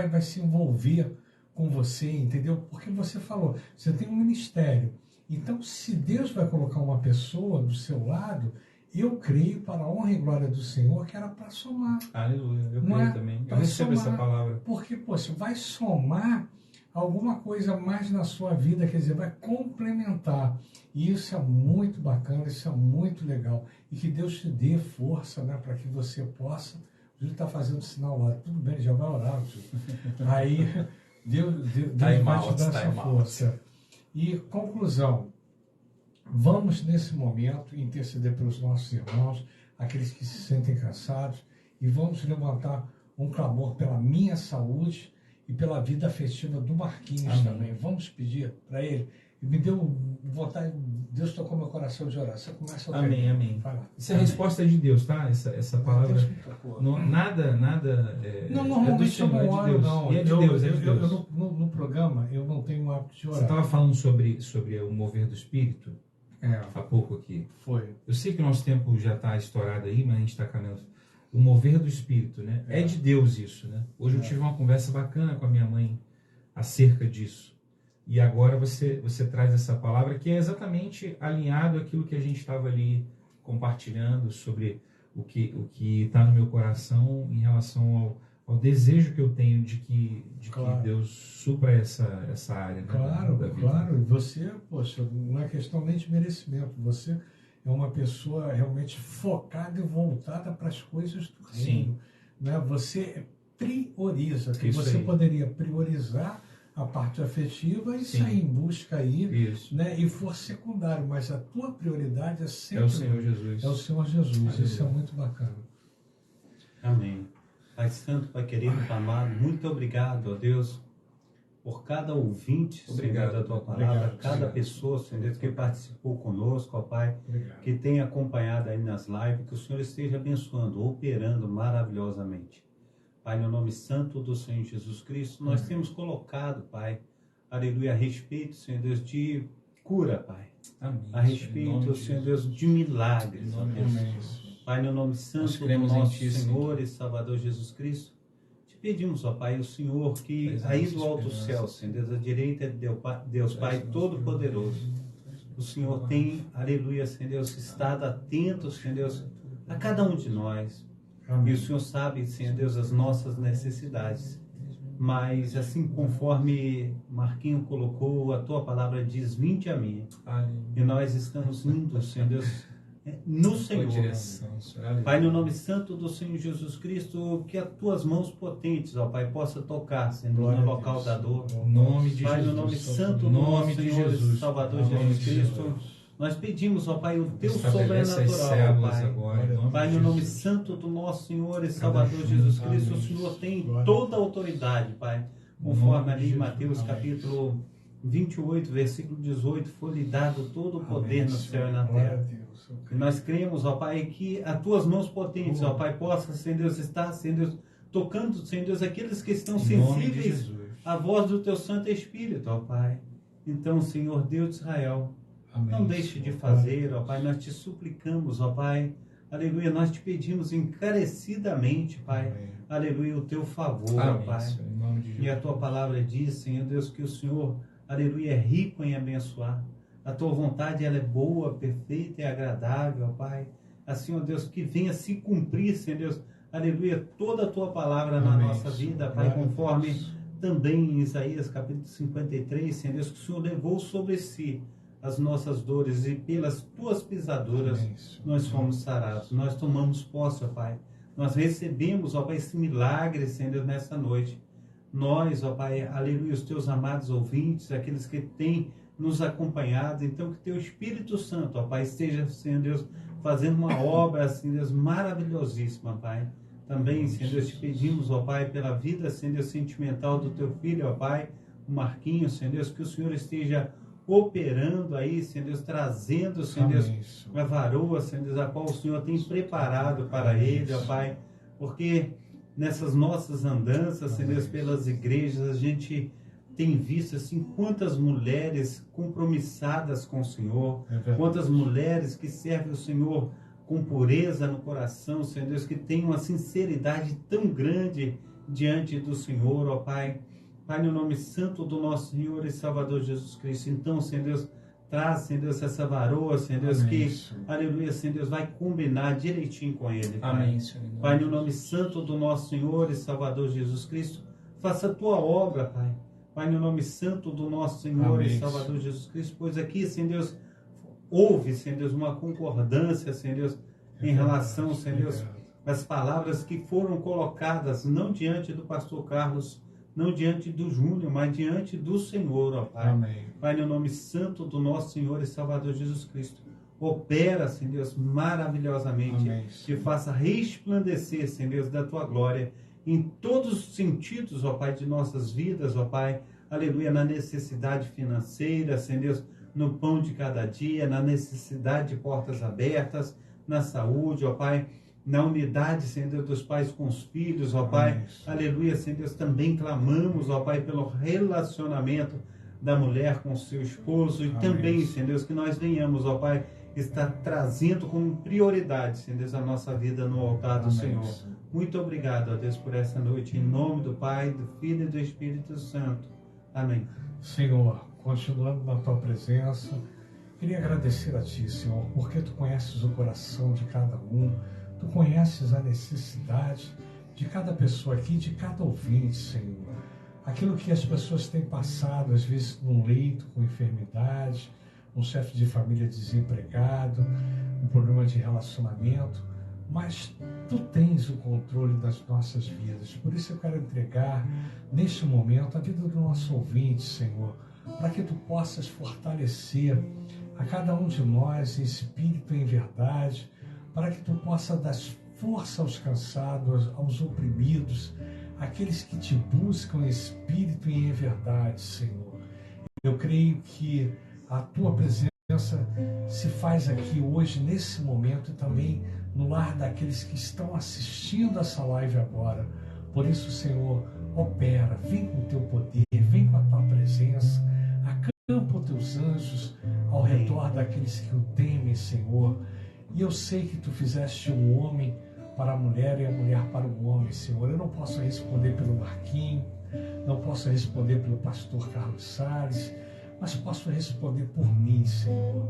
vai se envolver com você, entendeu? Porque você falou, você tem um ministério. Então, se Deus vai colocar uma pessoa do seu lado, eu creio, para a honra e glória do Senhor, que era para somar. Aleluia, eu creio também. Eu recebo essa palavra. Porque, você vai somar alguma coisa mais na sua vida, quer dizer, vai complementar. E isso é muito bacana, isso é muito legal. E que Deus te dê força, né, para que você possa... O Júlio está fazendo sinal lá, tudo bem, já vai orar, Júlio. Aí, Deus vai te dar essa força. E, conclusão, vamos nesse momento interceder pelos nossos irmãos, aqueles que se sentem cansados, e vamos levantar um clamor pela minha saúde e pela vida afetiva do Marquinhos Amém. também. Vamos pedir para ele. E me deu vontade, Deus tocou meu coração de orar. Você começa a orar. Amém, amém. Vai lá. Isso é a resposta de Deus, tá? Essa palavra. Deus me tocou. Nada. Não, normalmente eu não oro, não. E é de Deus, é de Deus. No programa, eu não tenho o hábito de orar. Você estava falando sobre o mover do Espírito há pouco aqui. Foi. Eu sei que o nosso tempo já está estourado aí, mas a gente está caminhando. O mover do Espírito, né? É de Deus isso, né? Hoje eu tive uma conversa bacana com a minha mãe acerca disso. E agora você traz essa palavra que é exatamente alinhado àquilo que a gente estava ali compartilhando sobre o que está no meu coração em relação ao desejo que eu tenho de que Deus supra essa área. Né, Claro, da vida. claro. E você, poxa, não é questão nem de merecimento. Você é uma pessoa realmente focada e voltada para as coisas do reino. Né? Você prioriza, que Isso você aí. poderia priorizar a parte afetiva e Sim. sair em busca aí, Isso. né? E for secundário, mas a tua prioridade é sempre É o Senhor Jesus. É o Senhor Jesus. Aleluia. Isso é muito bacana. Amém. Pai Santo, Pai querido, Pai amado, muito obrigado, ó Deus, por cada ouvinte, Obrigado, Senhor, da Tua Pai. palavra, Obrigado, cada obrigado. pessoa, Senhor Deus, que participou conosco, ó Pai, Obrigado. que tem acompanhado aí nas lives, que o Senhor esteja abençoando, operando maravilhosamente. Pai, no nome santo do Senhor Jesus Cristo, nós temos colocado, Pai, aleluia, a respeito, Senhor Deus, de cura, Pai. Amém. A respeito, Senhor Deus, de milagres, Em ó nome de Deus. Jesus. Pai, no nome Nós santo do cremos em nosso Ti, Senhor e Salvador Jesus Cristo, te pedimos, ó Pai, o Senhor que Traz a aí nossa do alto esperança. céu, Senhor Deus, à direita de Deus Pai Todo-Poderoso, o Senhor tem, aleluia, Senhor Deus, estado atento, Senhor Deus, a cada um de nós. E Amém. o Senhor sabe, Senhor Deus, as nossas necessidades. Mas assim conforme Marquinho colocou, a tua palavra diz, vinde a mim. Aleluia. E nós estamos indo, Senhor Deus, no Tua Senhor. direção, Senhor. Aleluia. Pai, no nome santo do Senhor Jesus Cristo, que as tuas mãos potentes, ó Pai, possa tocar, Senhor, Glória no a local Deus. da dor. Em nome de Pai, no Jesus. nome santo Em do nome nosso de Senhor e Jesus. Salvador Em nome Jesus de Cristo, Jesus. nós pedimos, ó Pai, o teu Estabelece as sobrenatural, ó células Pai. agora, em nome Pai, de no nome Jesus. santo do nosso Senhor e Salvador Cada Jesus um. Cristo, o Amém. Senhor tem Glória toda a a Deus. autoridade, Pai. Em Conforme nome de ali em Jesus. Mateus Amém. capítulo 28, versículo 18, foi lhe dado todo o poder Amém, no Senhor. céu e na Glória a terra. Deus. Eu E creio. nós cremos, ó Pai, que as tuas mãos potentes, ó Pai, possa, Senhor Deus, estar, Senhor Deus, tocando, Senhor Deus, aqueles que estão Em nome de sensíveis Jesus. à voz do teu Santo Espírito, ó Pai. Então, Senhor Deus de Israel, Amém, não deixe de Senhor. fazer, ó Pai, nós te suplicamos, ó Pai, aleluia, nós te pedimos encarecidamente, Pai, Amém. aleluia, o teu favor, ó Amém, Pai. Senhor. Em nome de Jesus. E a tua palavra diz, Senhor Deus, que o Senhor, aleluia, é rico em abençoar. A tua vontade, ela é boa, perfeita e agradável, ó Pai. Assim, ó Deus, que venha se cumprir, Senhor Deus, aleluia, toda a tua palavra na Amém, nossa Senhor. vida, Pai, Glória a conforme Deus. também em Isaías capítulo 53, Senhor Deus, que o Senhor levou sobre si as nossas dores e pelas tuas pisaduras Amém, Senhor. nós fomos sarados. Nós tomamos posse, ó Pai. Nós recebemos, ó Pai, esse milagre, Senhor Deus, nessa noite. Nós, ó Pai, aleluia, os teus amados ouvintes, aqueles que têm nos acompanhado, então que teu Espírito Santo, ó Pai, esteja, Senhor Deus, fazendo uma obra, Senhor Deus, maravilhosíssima, Pai. Também, Senhor Deus, te pedimos, ó Pai, pela vida, Senhor Deus, sentimental do teu filho, ó Pai, o Marquinhos, Senhor Deus, que o Senhor esteja operando aí, Senhor Deus, trazendo, Senhor Deus, Amém, Senhor. a varoa, Senhor Deus, a qual o Senhor tem preparado para ele, ó Pai, porque nessas nossas andanças, Senhor Deus, pelas igrejas, a gente tem visto, assim, quantas mulheres compromissadas com o Senhor, É verdade. quantas mulheres que servem o Senhor com pureza no coração, Senhor Deus, que tem uma sinceridade tão grande diante do Senhor, ó Pai. Pai, no nome santo do nosso Senhor e Salvador Jesus Cristo. Então, Senhor Deus, traz, Senhor Deus, essa varoa, Senhor Deus, Amém, que, Senhor. aleluia, Senhor Deus, vai combinar direitinho com ele, Pai. Amém, Senhor. Em Pai, nome no de nome Jesus. santo do nosso Senhor e Salvador Jesus Cristo, faça a tua obra, Pai. Pai, no nome santo do nosso Senhor Amém, e Salvador Jesus Cristo, pois aqui, Senhor Deus, houve, Senhor Deus, uma concordância, Senhor Deus, em relação, Senhor Deus, às palavras que foram colocadas, não diante do pastor Carlos, não diante do Júnior, mas diante do Senhor, ó Pai. Amém. Pai, no nome santo do nosso Senhor e Salvador Jesus Cristo, opera, Senhor Deus, maravilhosamente, Amém, e faça resplandecer, Senhor Deus, da tua glória em todos os sentidos, ó Pai, de nossas vidas, ó Pai, aleluia, na necessidade financeira, Senhor Deus, no pão de cada dia, na necessidade de portas abertas, na saúde, ó Pai, na unidade, Senhor Deus, dos pais com os filhos, ó Pai, aleluia, Senhor Deus, também clamamos, ó Pai, pelo relacionamento da mulher com o seu esposo, e também, Senhor Deus, que nós venhamos, ó Pai, estar trazendo como prioridade, Senhor Deus, a nossa vida no altar do Senhor. Muito obrigado, ó Deus, por essa noite, em nome do Pai, do Filho e do Espírito Santo. Amém. Senhor, continuando na tua presença, queria agradecer a ti, Senhor, porque tu conheces o coração de cada um, tu conheces a necessidade de cada pessoa aqui, de cada ouvinte, Senhor. Aquilo que as pessoas têm passado, às vezes num leito com enfermidade, um chefe de família desempregado, um problema de relacionamento, mas tu tens o controle das nossas vidas. Por isso eu quero entregar neste momento a vida do nosso ouvinte, Senhor, para que tu possas fortalecer a cada um de nós em espírito e em verdade, para que tu possas dar força aos cansados, aos oprimidos, aqueles que te buscam em espírito e em verdade, Senhor. Eu creio que a tua presença se faz aqui hoje, nesse momento, e também no lar daqueles que estão assistindo essa live agora. Por isso, Senhor, opera, vem com o teu poder, vem com a tua presença, acampa os teus anjos ao redor daqueles que o temem, Senhor. E eu sei que tu fizeste o homem para a mulher e a mulher para o homem, Senhor. Eu não posso responder pelo Marquinhos, não posso responder pelo pastor Carlos Salles, mas posso responder por mim, Senhor.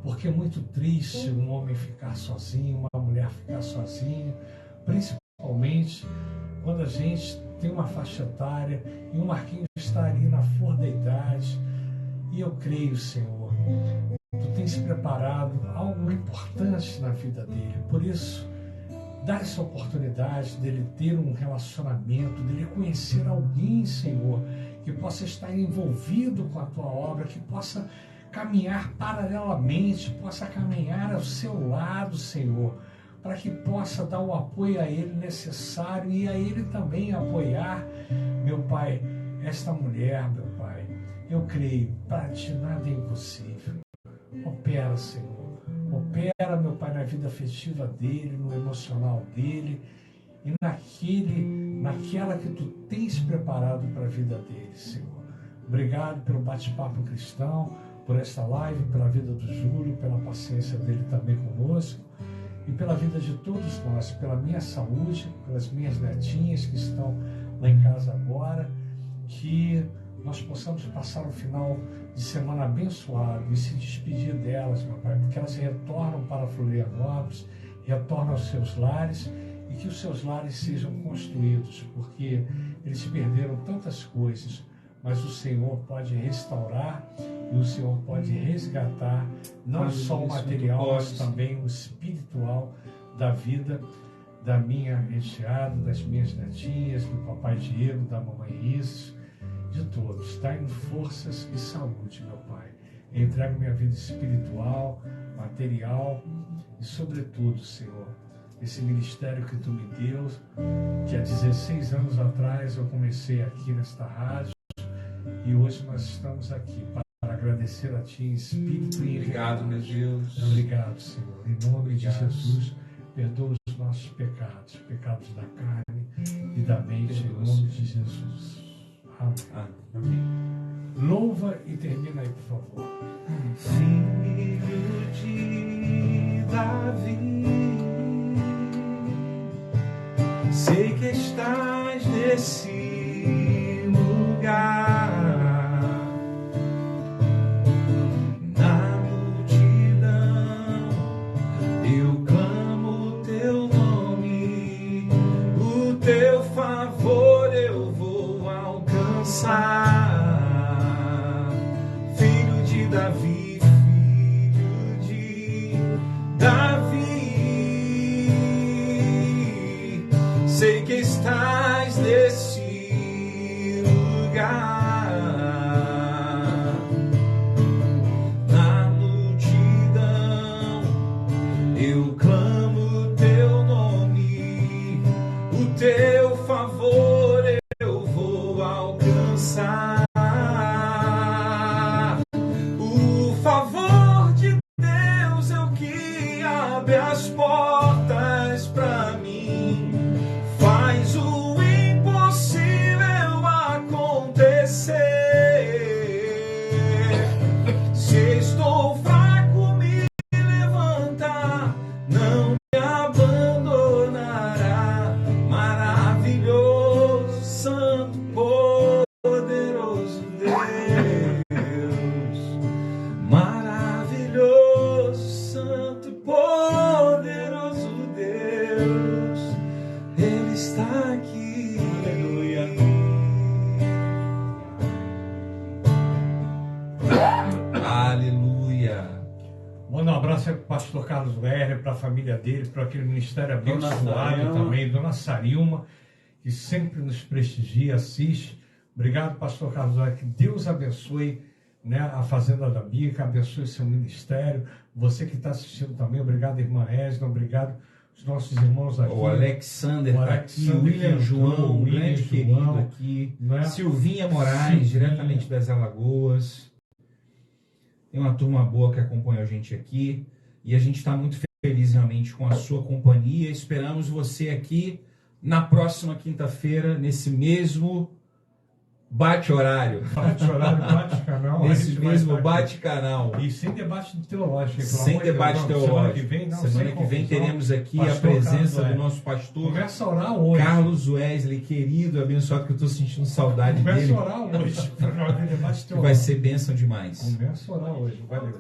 Porque é muito triste um homem ficar sozinho, uma mulher ficar sozinha, principalmente quando a gente tem uma faixa etária e o Marquinhos está ali na flor da idade. E eu creio, Senhor, tu tens preparado algo importante na vida dele. Por isso, dá essa oportunidade dele ter um relacionamento, dele conhecer alguém, Senhor, que possa estar envolvido com a tua obra, que possa caminhar paralelamente, possa caminhar ao seu lado, Senhor, para que possa dar o apoio a ele necessário e a ele também apoiar, meu Pai, esta mulher, meu Pai. Eu creio, para ti nada é impossível. Opera, Senhor. Opera, meu Pai, na vida afetiva dele, no emocional dele e naquela que tu tens preparado para a vida dele, Senhor. Obrigado pelo bate-papo cristão, por esta live, pela vida do Júlio, pela paciência dele também conosco e pela vida de todos nós, pela minha saúde, pelas minhas netinhas que estão lá em casa agora, que nós possamos passar um final de semana abençoado e se despedir delas, meu Pai, porque elas retornam para Florianópolis, retornam aos seus lares e que os seus lares sejam construídos, porque eles perderam tantas coisas, mas o Senhor pode restaurar e o Senhor pode resgatar não só o material, mas também o espiritual da vida da minha enteada, das minhas netinhas, do papai Diego, da mamãe Isis, de todos. Dá-me forças e saúde, meu Pai. Eu entrego minha vida espiritual, material e, sobretudo, Senhor, esse ministério que Tu me deu, que há 16 anos atrás eu comecei aqui nesta rádio e hoje nós estamos aqui para agradecer a Ti em espírito e em Obrigado, meu Deus. Obrigado, Senhor. Em nome de Jesus, perdoa os nossos pecados, pecados da carne e da mente, em nome de Jesus. Amém. Louva e termina aí, por favor. Filho de Davi, sei que estás nesse lugar. Na multidão eu clamo teu nome, o teu favor eu vou alcançar. Filho de Davi, filho de Davi, sei que estás nesse lugar. Na multidão eu clamo teu nome, o teu favor abre as portas pra mim, faz o impossível acontecer. Se estou fraco, me levantar, não me abandonará. Maravilhoso, santo, poderoso Deus. Maravilhoso, santo, poderoso Deus. Ele está aqui. Aleluia. Aleluia. Manda um abraço aí para o pastor Carlos Werner, para a família dele, para aquele ministério Dona abençoado Sarilma. também, Dona Sarilma, que sempre nos prestigia, assiste. Obrigado, pastor Carlos Werner, que Deus abençoe, né, a Fazenda da Bica, abençoe o seu ministério. Você que está assistindo também, obrigado, irmã Esna, obrigado os nossos irmãos aqui. O Alexander O está aqui, Alexander o William que entrou, João, o um William grande João, querido aqui, né? Silvinha Moraes, Silvinha. diretamente das Alagoas. Tem uma turma boa que acompanha a gente aqui e a gente está muito feliz realmente com a sua companhia. Esperamos você aqui na próxima quinta-feira, nesse mesmo bate-horário, Bate-horário, bate-canal. a nesse gente vai mesmo estar aqui. bate-canal. E sem debate teológico. hein, pelo Sem amor de Deus. debate Não, teológico. Semana que vem, não, Semana sem que vem confusão. teremos aqui a Pastor presença Carlos, do nosso pastor Começa a orar hoje. Carlos Wesley, querido, abençoado, que eu estou sentindo saudade Começa dele, a orar hoje. Para não ter debate que teológico. vai ser bênção demais. Começa a orar hoje. Valeu.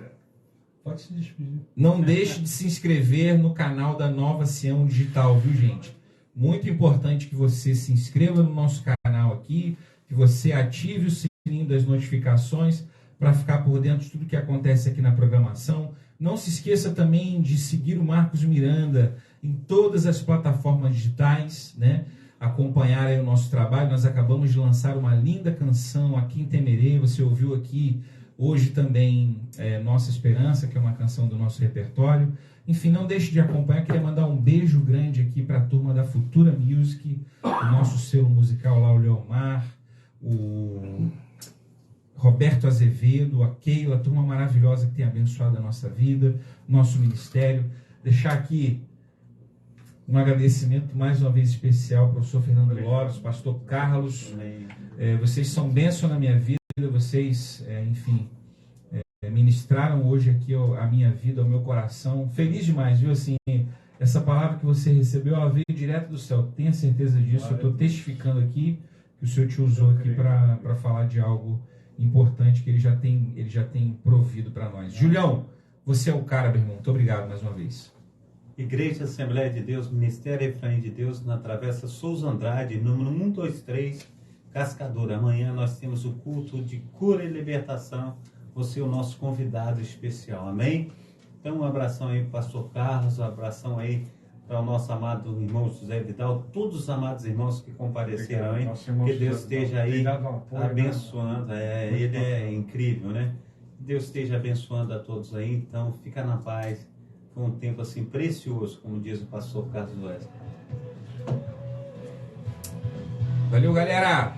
Pode se despedir. Não deixe de se inscrever no canal da Nova Sião Digital, viu, gente? Muito importante que você se inscreva no nosso canal aqui, que você ative o sininho das notificações para ficar por dentro de tudo que acontece aqui na programação. Não se esqueça também de seguir o Marcos Miranda em todas as plataformas digitais, né? Acompanhar aí o nosso trabalho. Nós acabamos de lançar uma linda canção aqui em Temerê. Você ouviu aqui hoje também Nossa Esperança, que é uma canção do nosso repertório. Enfim, não deixe de acompanhar. Queria mandar um beijo grande aqui para a turma da Futura Music, o nosso selo musical lá, o Leomar, o Roberto Azevedo, a Keila, a turma maravilhosa que tem abençoado a nossa vida, nosso ministério. Deixar aqui um agradecimento mais uma vez especial ao professor Fernando Lopes, pastor Carlos. Vocês são bênção na minha vida, vocês, enfim, ministraram hoje aqui a minha vida, o meu coração. Feliz demais, viu? Assim, essa palavra que você recebeu, ela veio direto do céu. Tenha certeza disso. Eu estou testificando aqui que o Senhor te usou aqui para falar de algo importante que Ele já tem provido para nós. Julião, você é o cara, meu irmão. Muito obrigado mais uma vez. Igreja Assembleia de Deus, Ministério Efraim de Deus, na Travessa Souza Andrade, número 123, Cascadura. Amanhã nós temos o culto de cura e libertação. Você é o nosso convidado especial, amém? Então um abração aí para o pastor Carlos, um abração aí para o nosso amado irmão José Vidal, todos os amados irmãos que compareceram, hein? Que Deus esteja aí abençoando, ele é incrível, né? Que Deus esteja abençoando a todos aí, então fica na paz, foi um tempo assim precioso, como diz o pastor Carlos Wesley. Valeu, galera!